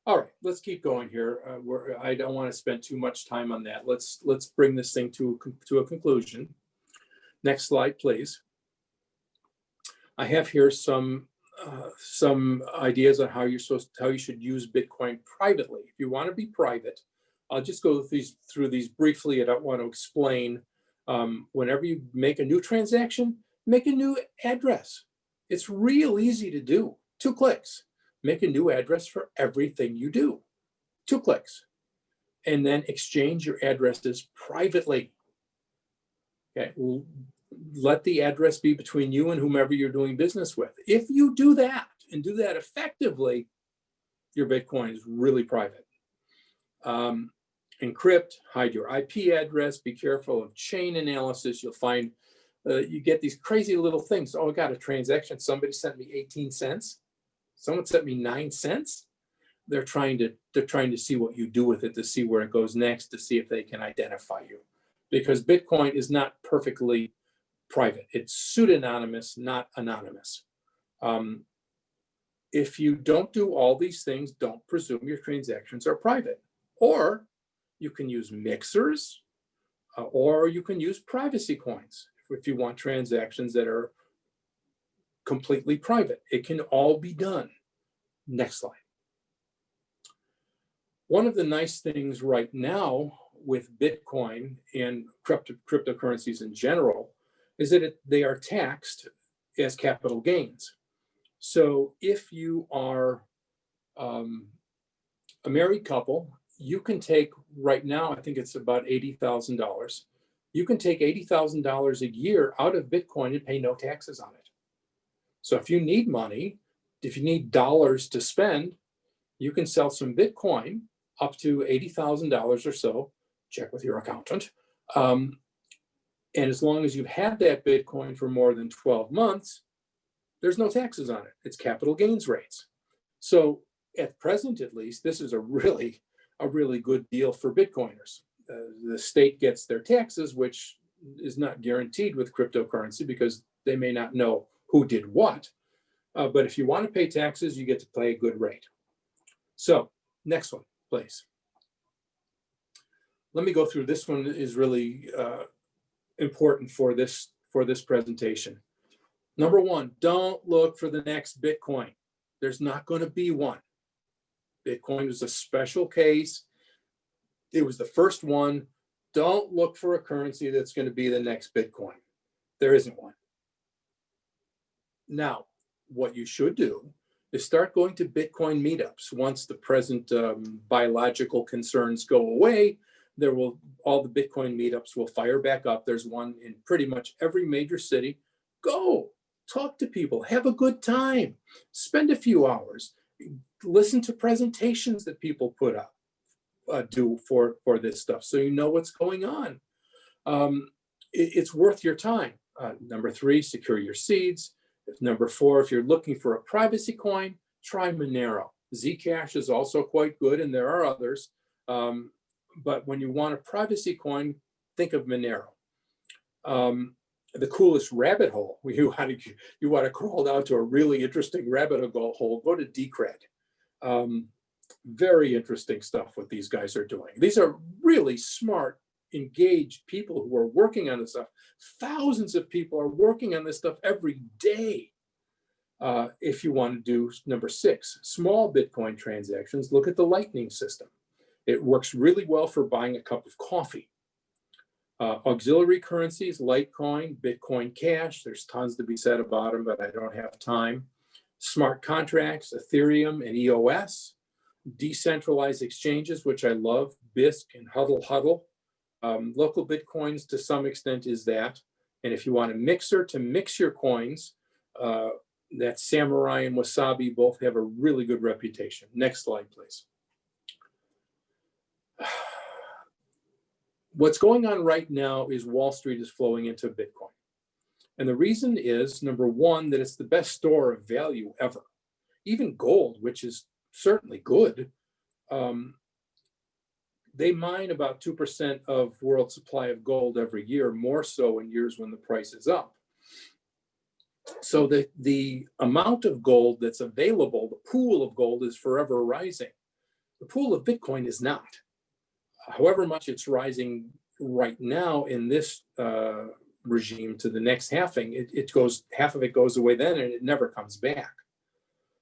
All right, let's keep going here. I don't want to spend too much time on that. Let's bring this thing to a conclusion. Next slide, please. I have here some ideas on how you should use Bitcoin privately. If you want to be private, I'll just go through these briefly. I don't want to explain Whenever you make a new transaction, make a new address. It's real easy to do. 2 clicks. Make a new address for everything you do. 2 clicks. And then exchange your addresses privately. Okay. Let the address be between you and whomever you're doing business with. If you do that and do that effectively, your Bitcoin is really private. Encrypt, hide your IP address, be careful of chain analysis. You'll find you get these crazy little things. Oh, I got a transaction. Somebody sent me 18 cents. Someone sent me 9 cents. They're trying to see what you do with it, to see where it goes next, to see if they can identify you. Because Bitcoin is not perfectly private. It's pseudonymous, not anonymous. If you don't do all these things, don't presume your transactions are private. Or you can use mixers, or you can use privacy coins if you want transactions that are completely private. It can all be done. Next slide. One of the nice things right now with Bitcoin and cryptocurrencies in general is that they are taxed as capital gains. So if you are a married couple, you can take, right now, I think it's about $80,000. You can take $80,000 a year out of Bitcoin and pay no taxes on it. So if you need money, if you need dollars to spend, you can sell some Bitcoin up to $80,000 or so. Check with your accountant. And as long as you've had that Bitcoin for more than 12 months, there's no taxes on it. It's capital gains rates. So at present, at least, this is a really good deal for Bitcoiners. The state gets their taxes, which is not guaranteed with cryptocurrency because they may not know who did what. But if you want to pay taxes, you get to pay a good rate. So next one, please. Let me go through. This one is really important for this presentation. Number one, don't look for the next Bitcoin. There's not going to be one. Bitcoin is a special case. It was the first one. Don't look for a currency that's going to be the next Bitcoin. There isn't one. Now, what you should do is start going to Bitcoin meetups. Once the present biological concerns go away, all the Bitcoin meetups will fire back up. There's one in pretty much every major city. Go, talk to people, have a good time, spend a few hours, listen to presentations that people put up, do for this stuff, so you know what's going on. It's worth your time. Number 3, secure your seeds. Number 4, if you're looking for a privacy coin, try Monero. Zcash is also quite good, and there are others. But when you want a privacy coin, think of Monero. The coolest rabbit hole, you want to crawl down to a really interesting rabbit hole, go to Decred. Very interesting stuff what these guys are doing. These are really smart, engaged people who are working on this stuff. Thousands of people are working on this stuff every day. If you want to do number 6, small Bitcoin transactions, look at the Lightning system. It works really well for buying a cup of coffee. Auxiliary currencies, Litecoin, Bitcoin Cash, there's tons to be said about them, but I don't have time. Smart contracts, Ethereum and EOS. Decentralized exchanges, which I love, BISC and Huddle. Local Bitcoins to some extent is that. And if you want a mixer to mix your coins, that Samurai and Wasabi both have a really good reputation. Next slide, please. What's going on right now is Wall Street is flowing into Bitcoin. And the reason is, number 1, that it's the best store of value ever. Even gold, which is certainly good, they mine about 2% of world supply of gold every year, more so in years when the price is up. So the amount of gold that's available, the pool of gold, is forever rising. The pool of Bitcoin is not. However much it's rising right now in this regime to the next halving, half of it goes away then and it never comes back.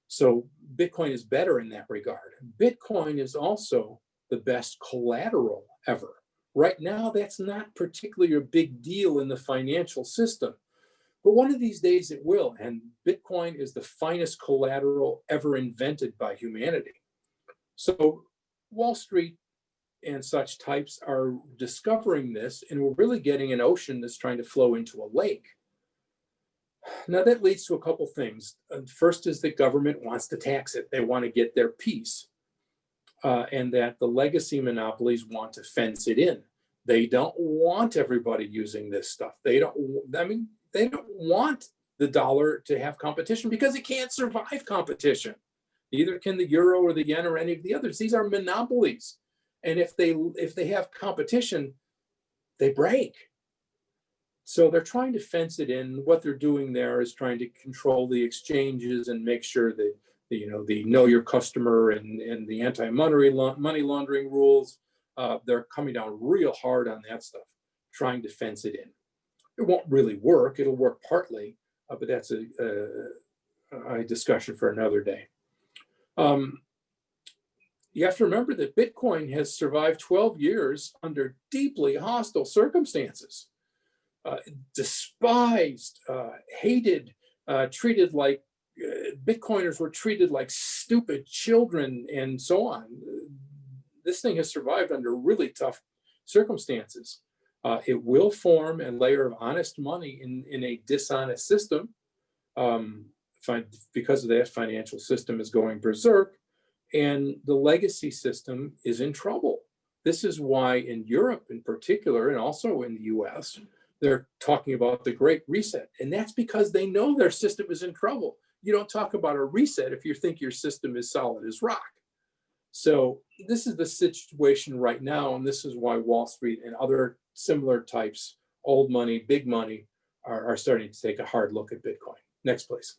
So Bitcoin is better in that regard. Bitcoin is also the best collateral ever. Right now, that's not particularly a big deal in the financial system. But one of these days it will, and Bitcoin is the finest collateral ever invented by humanity. So Wall Street and such types are discovering this, and we're really getting an ocean that's trying to flow into a lake. Now that leads to a couple things. First is the government wants to tax it. They want to get their piece, and that the legacy monopolies want to fence it in. They don't want everybody using this stuff. They don't want the dollar to have competition because it can't survive competition. Neither can the euro or the yen or any of the others. These are monopolies. And if they have competition, they break. So they're trying to fence it in. What they're doing there is trying to control the exchanges and make sure that the know your customer and the anti-money laundering rules. They're coming down real hard on that stuff, trying to fence it in. It won't really work. It'll work partly, but that's a discussion for another day. You have to remember that Bitcoin has survived 12 years under deeply hostile circumstances. Despised, hated, treated like Bitcoiners were treated like stupid children and so on. This thing has survived under really tough circumstances. It will form a layer of honest money in a dishonest system. Because of that, financial system is going berserk, and the legacy system is in trouble. This is why in Europe in particular, and also in the US, they're talking about the Great Reset. And that's because they know their system is in trouble. You don't talk about a reset if you think your system is solid as rock. So this is the situation right now, and this is why Wall Street and other similar types, old money, big money, are starting to take a hard look at Bitcoin. Next, please.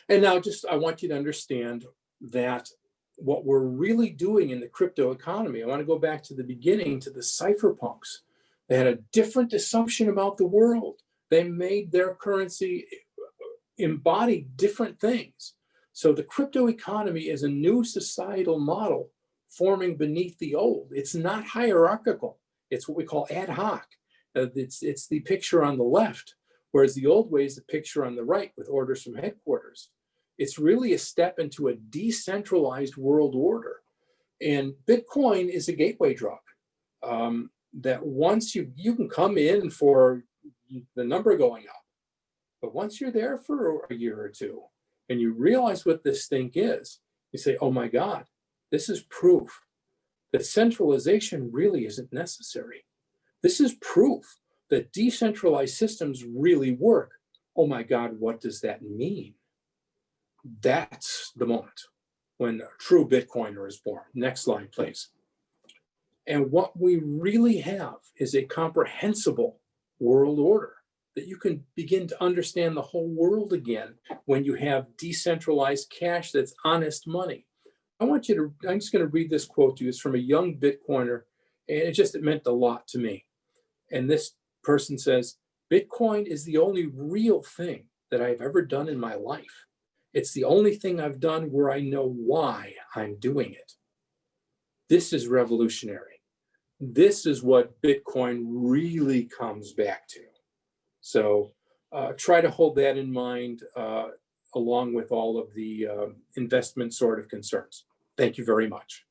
And now I want you to understand that what we're really doing in the crypto economy, I want to go back to the beginning, to the cypherpunks. They had a different assumption about the world. They made their currency embody different things. So the crypto economy is a new societal model forming beneath the old. It's not hierarchical. It's what we call ad hoc. It's the picture on the left, whereas the old way is the picture on the right with orders from headquarters. It's really a step into a decentralized world order. And Bitcoin is a gateway drug that once you can come in for the number going up, but once you're there for a year or two and you realize what this thing is, you say, oh my God, this is proof that centralization really isn't necessary. This is proof that decentralized systems really work. Oh my God, what does that mean? That's the moment when a true Bitcoiner is born. Next slide, please. And what we really have is a comprehensible world order that you can begin to understand the whole world again when you have decentralized cash that's honest money. I'm just going to read this quote to you. It's from a young Bitcoiner, and it meant a lot to me. And this person says, Bitcoin is the only real thing that I've ever done in my life. It's the only thing I've done where I know why I'm doing it. This is revolutionary. This is what Bitcoin really comes back to. So try to hold that in mind along with all of the investment sort of concerns. Thank you very much.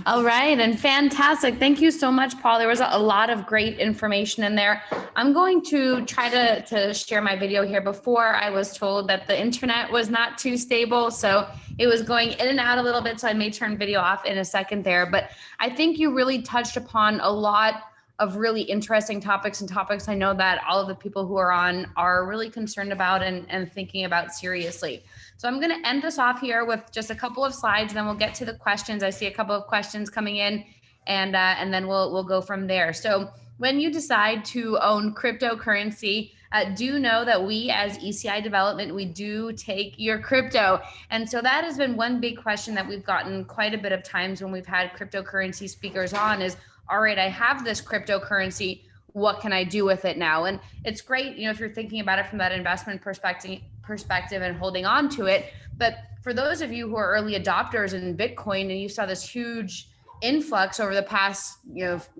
All right, and fantastic. Thank you so much, Paul. There was a lot of great information in there. I'm going to try to share my video here. Before, I was told that the internet was not too stable, so it was going in and out a little bit, so I may turn video off in a second there. But I think you really touched upon a lot of really interesting topics, and topics I know that all of the people who are on are really concerned about and thinking about seriously. So I'm going to end this off here with just a couple of slides, and then we'll get to the questions. I see a couple of questions coming in, and then we'll go from there. So when you decide to own cryptocurrency, do know that we as ECI Development, we do take your crypto. And so that has been one big question that we've gotten quite a bit of times when we've had cryptocurrency speakers on is, all right, I have this cryptocurrency. What can I do with it now? And it's great, if you're thinking about it from that investment perspective, perspective and holding on to it. But for those of you who are early adopters in Bitcoin and you saw this huge influx over the past,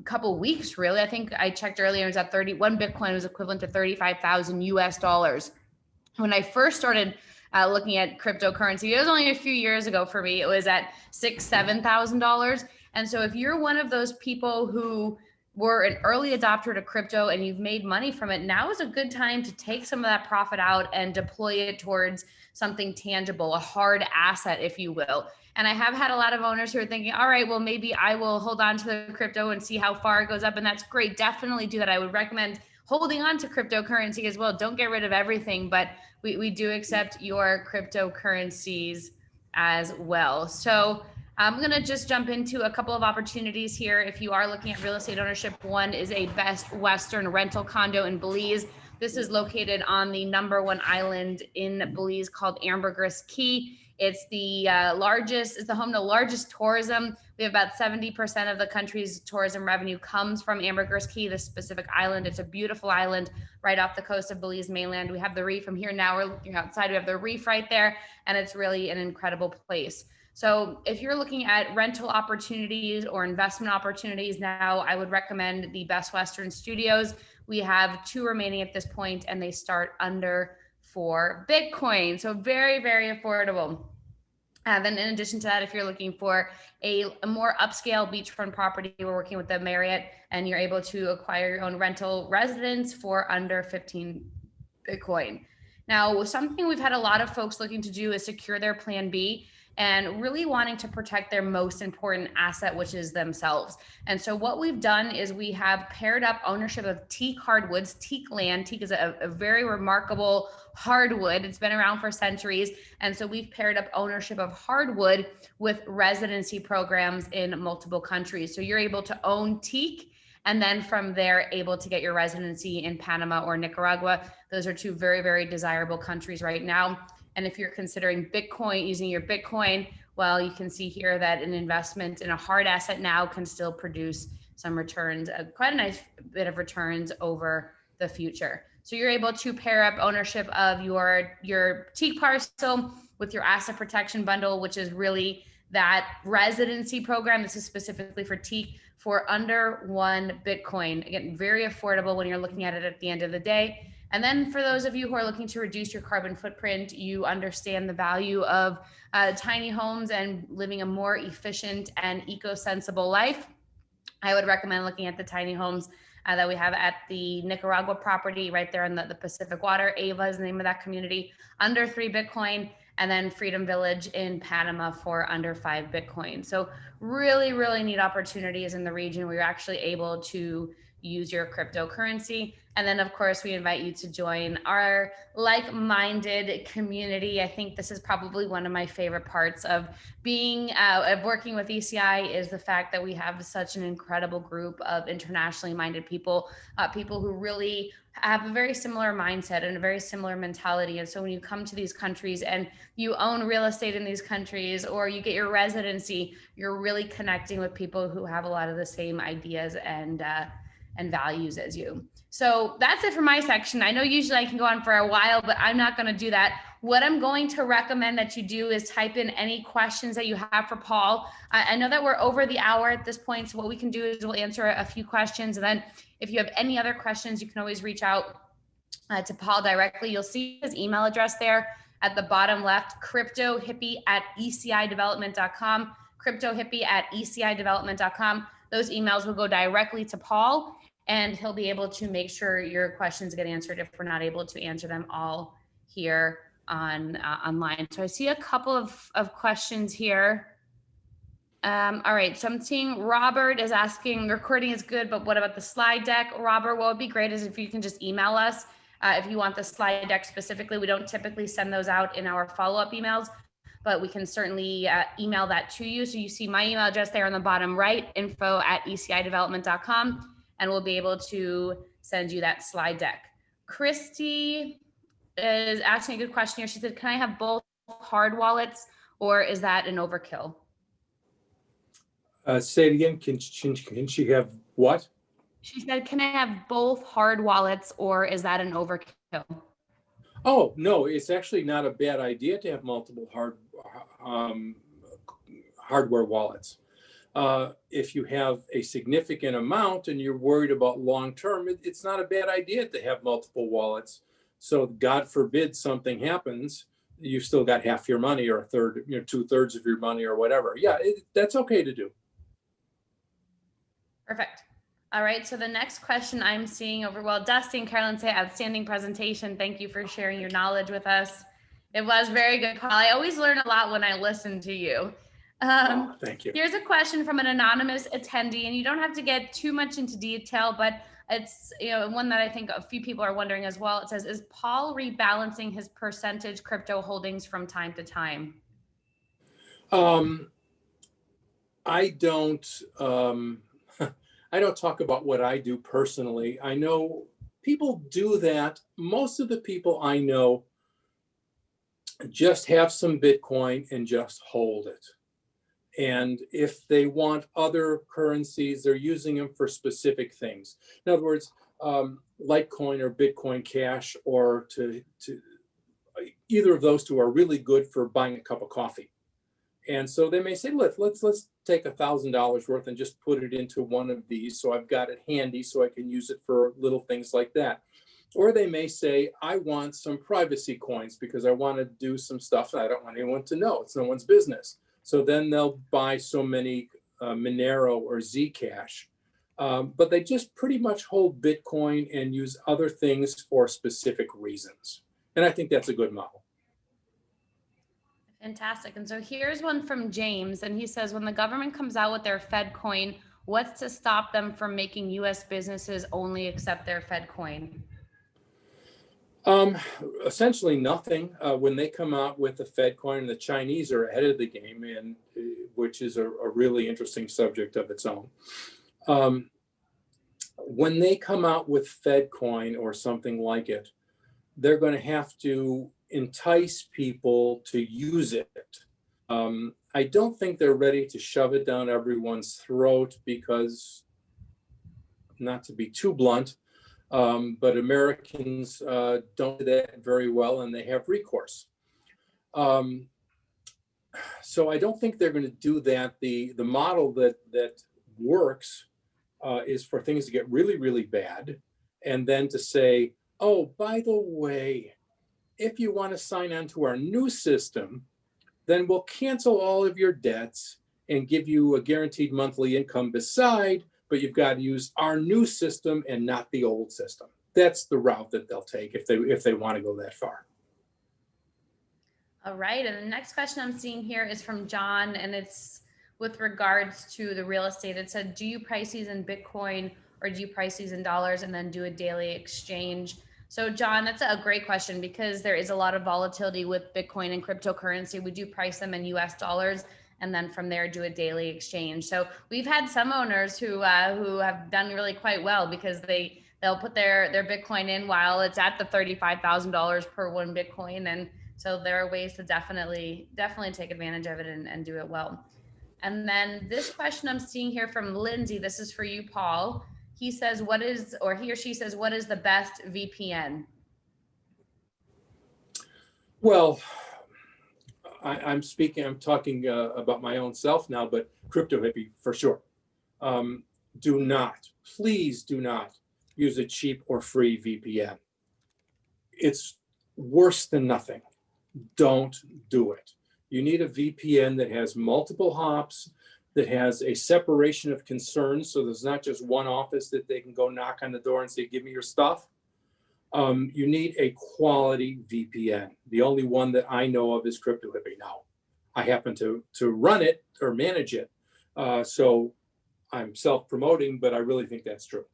couple weeks, really, I think I checked earlier, it was at 31 Bitcoin was equivalent to 35,000 US dollars. When I first started looking at cryptocurrency, it was only a few years ago for me, it was at $6,000-$7,000. And so if you're one of those people who were an early adopter to crypto and you've made money from it, now is a good time to take some of that profit out and deploy it towards something tangible, a hard asset, if you will. And I have had a lot of owners who are thinking, all right, well, maybe I will hold on to the crypto and see how far it goes up. And that's great. Definitely do that. I would recommend holding on to cryptocurrency as well. Don't get rid of everything, but we do accept your cryptocurrencies as well. So I'm going to just jump into a couple of opportunities here. If you are looking at real estate ownership, one is a Best Western rental condo in Belize. This is located on the #1 island in Belize called Ambergris Caye. It's the it's the home to the largest tourism. We have about 70% of the country's tourism revenue comes from Ambergris Caye, this specific island. It's a beautiful island right off the coast of Belize mainland. We have the reef from here. Now we're looking outside. We have the reef right there, and it's really an incredible place. So if you're looking at rental opportunities or investment opportunities now, I would recommend the Best Western Studios. We have 2 remaining at this point, and they start under 4 Bitcoin. So very, very affordable. Then in addition to that, if you're looking for a more upscale beachfront property, we're working with the Marriott, and you're able to acquire your own rental residence for under 15 Bitcoin. Now, something we've had a lot of folks looking to do is secure their plan B and really wanting to protect their most important asset, which is themselves. And so what we've done is we have paired up ownership of teak hardwoods, teak land. Teak is a very remarkable hardwood. It's been around for centuries. And so we've paired up ownership of hardwood with residency programs in multiple countries. So you're able to own teak, and then from there, able to get your residency in Panama or Nicaragua. Those are 2 very, very desirable countries right now. And if you're considering Bitcoin, using your Bitcoin, well, you can see here that an investment in a hard asset now can still produce some returns, quite a nice bit of returns over the future. So you're able to pair up ownership of your teak parcel with your asset protection bundle, which is really that residency program. This is specifically for teak for under 1 Bitcoin. Again, very affordable when you're looking at it at the end of the day. And then for those of you who are looking to reduce your carbon footprint, you understand the value of tiny homes and living a more efficient and eco-sensible life, I would recommend looking at the tiny homes that we have at the Nicaragua property right there in the Pacific Water. Ava is the name of that community, under 3 Bitcoin, and then Freedom Village in Panama for under 5 Bitcoin. So really, really neat opportunities in the region where you're actually able to use your cryptocurrency. And then of course, we invite you to join our like-minded community. I think this is probably one of my favorite parts of being, of working with ECI, is the fact that we have such an incredible group of internationally minded people, people who really have a very similar mindset and a very similar mentality. And so when you come to these countries and you own real estate in these countries, or you get your residency, you're really connecting with people who have a lot of the same ideas and values as you. So that's it for my section. I know usually I can go on for a while, but I'm not going to do that. What I'm going to recommend that you do is type in any questions that you have for Paul. I know that we're over the hour at this point, so what we can do is we'll answer a few questions, and then if you have any other questions, you can always reach out to Paul directly. You'll see his email address there at the bottom left, cryptohippie@ecidevelopment.com, cryptohippie@ecidevelopment.com. Those emails will go directly to Paul, and he'll be able to make sure your questions get answered if we're not able to answer them all here on online. So I see a couple of questions here. All right, so I'm seeing Robert is asking, recording is good, but what about the slide deck? Robert, what would be great is if you can just email us if you want the slide deck specifically. We don't typically send those out in our follow-up emails, but we can certainly email that to you. So you see my email address there on the bottom right, info@ecidevelopment.com, and we'll be able to send you that slide deck. Christy is asking a good question here. She said, can I have both hard wallets, or is that an overkill? Say it again. Can she have what? She said, can I have both hard wallets, or is that an overkill? Oh, no, it's actually not a bad idea to have multiple um, hardware wallets. If you have a significant amount and you're worried about long term, it's not a bad idea to have multiple wallets. So God forbid something happens, you've still got half your money or a third, 2/3 of your money or whatever. Yeah, that's okay to do. Perfect. All right. So the next question I'm seeing over, well, Dusty and Carolyn say outstanding presentation. Thank you for sharing your knowledge with us. It was very good, Paul. I always learn a lot when I listen to you. Thank you. Here's a question from an anonymous attendee, and you don't have to get too much into detail, but it's one that I think a few people are wondering as well. It says, is Paul rebalancing his percentage crypto holdings from time to time? I don't I don't talk about what I do personally. I know people do that. Most of the people I know just have some Bitcoin and just hold it. And if they want other currencies, they're using them for specific things. In other words, Litecoin or Bitcoin Cash, or to either of those two are really good for buying a cup of coffee. And so they may say, let's take $1,000 worth and just put it into one of these, so I've got it handy so I can use it for little things like that. Or they may say, I want some privacy coins because I want to do some stuff that I don't want anyone to know. It's no one's business. So then they'll buy so many Monero or Zcash. But they just pretty much hold Bitcoin and use other things for specific reasons. And I think that's a good model. Fantastic. And so here's one from James, and he says, when the government comes out with their Fed coin, what's to stop them from making US businesses only accept their Fed coin? Essentially nothing. When they come out with the Fed coin, the Chinese are ahead of the game, and which is a really interesting subject of its own. When they come out with Fed coin or something like it, they're going to have to entice people to use it. I don't think they're ready to shove it down everyone's throat because, not to be too blunt, but Americans don't do that very well, and they have recourse. So I don't think they're going to do that. The model that works is for things to get really, really bad, and then to say, oh, by the way, if you want to sign on to our new system, then we'll cancel all of your debts and give you a guaranteed monthly income beside, but you've got to use our new system and not the old system. That's the route that they'll take if they want to go that far. All right. And the next question I'm seeing here is from John, and it's with regards to the real estate. It said, do you price these in Bitcoin or do you price these in dollars and then do a daily exchange? So John, that's a great question because there is a lot of volatility with Bitcoin and cryptocurrency. We do price them in US dollars and then from there do a daily exchange. So we've had some owners who have done really quite well because they'll put their Bitcoin in while it's at the $35,000 per one Bitcoin. And so there are ways to definitely take advantage of it and do it well. And then this question I'm seeing here from Lindsay, this is for you, Paul. He says, he or she says, what is the best VPN? Well, I'm talking about my own self now, but Crypto Hippie for sure. Please do not use a cheap or free VPN. It's worse than nothing. Don't do it. You need a VPN that has multiple hops, that has a separation of concerns, so there's not just one office that they can go knock on the door and say, give me your stuff. You need a quality VPN. The only one that I know of is Crypto Hippie now. I happen to run it or manage it, so I'm self-promoting, but I really think that's true.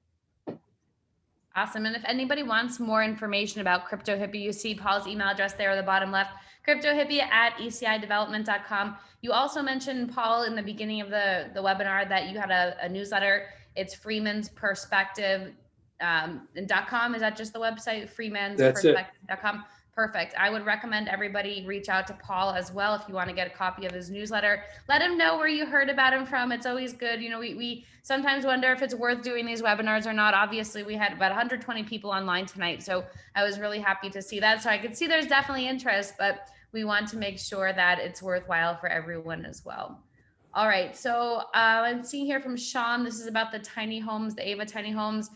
Awesome. And if anybody wants more information about Crypto Hippie, you see Paul's email address there at the bottom left, cryptohippie@ecidevelopment.com. You also mentioned, Paul, in the beginning of the webinar that you had a newsletter. It's Freeman's Perspective.com. Is that just the website? Freeman's Perspective.com. Perfect. I would recommend everybody reach out to Paul as well if you want to get a copy of his newsletter. Let him know where you heard about him from. It's always good. You know, we sometimes wonder if it's worth doing these webinars or not. Obviously, we had about 120 people online tonight, so I was really happy to see that. So I could see there's definitely interest, but we want to make sure that it's worthwhile for everyone as well. All right, so I'm seeing here from Sean. This is about the tiny homes, the Ava tiny homes.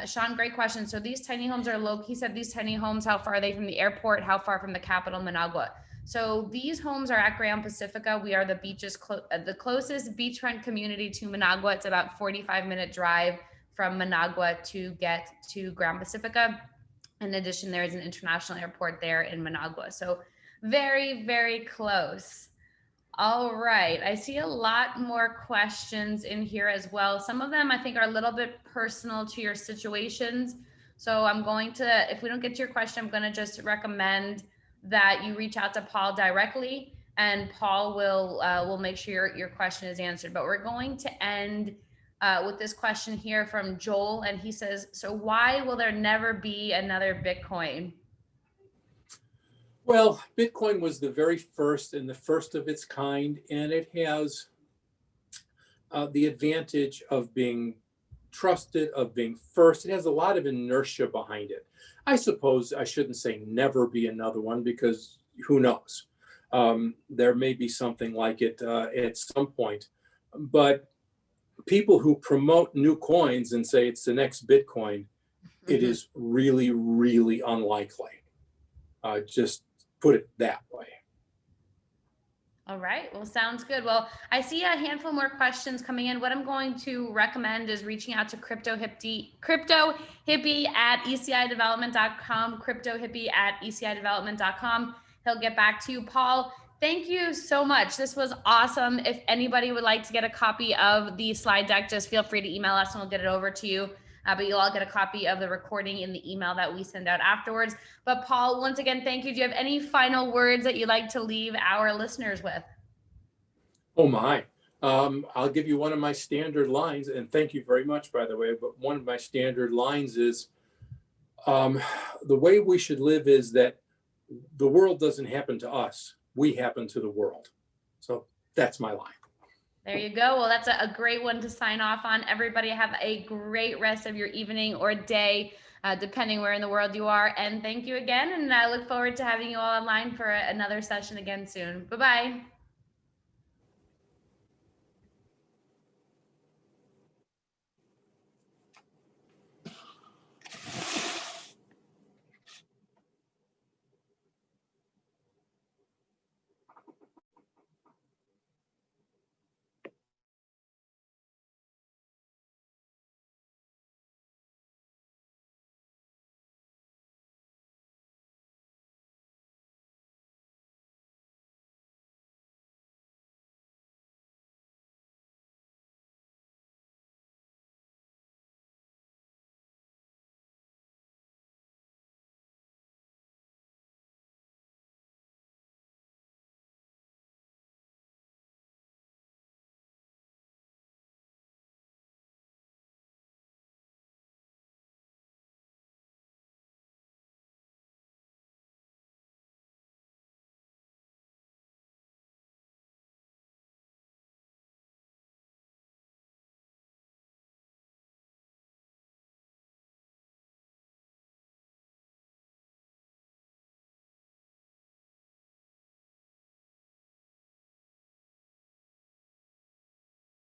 Sean, great question. So these tiny homes are low. He said these tiny homes, how far are they from the airport? How far from the capital, Managua? So these homes are at Grand Pacifica. We are the the closest beachfront community to Managua. It's about 45-minute drive from Managua to get to Grand Pacifica. In addition, there is an international airport there in Managua. So very, very close. All right. I see a lot more questions in here as well. Some of them I think are a little bit personal to your situations. So I'm going to, if we don't get to your question, I'm going to just recommend that you reach out to Paul directly, and Paul will make sure your question is answered. But we're going to end with this question here from Joel, and he says, so why will there never be another Bitcoin? Well, Bitcoin was the very first and the first of its kind, and it has the advantage of being trusted, of being first. It has a lot of inertia behind it. I suppose I shouldn't say never be another one, because who knows? There may be something like it at some point. But people who promote new coins and say it's the next Bitcoin, it is really, really unlikely. Just put it that way. All right. Well, sounds good. Well, I see a handful more questions coming in. What I'm going to recommend is reaching out to Crypto Hippie at ecidevelopment.com, Crypto Hippie at ecidevelopment.com. He'll get back to you. Paul, thank you so much. This was awesome. If anybody would like to get a copy of the slide deck, just feel free to email us and we'll get it over to you. But you'll all get a copy of the recording in the email that we send out afterwards. But Paul, once again, thank you. Do you have any final words that you'd like to leave our listeners with? Oh my. I'll give you one of my standard lines, and thank you very much, by the way, but one of my standard lines is the way we should live is that the world doesn't happen to us. We happen to the world. So that's my line. There you go. Well, that's a great one to sign off on. Everybody have a great rest of your evening or day, depending where in the world you are. And thank you again. And I look forward to having you all online for another session again soon. Bye-bye.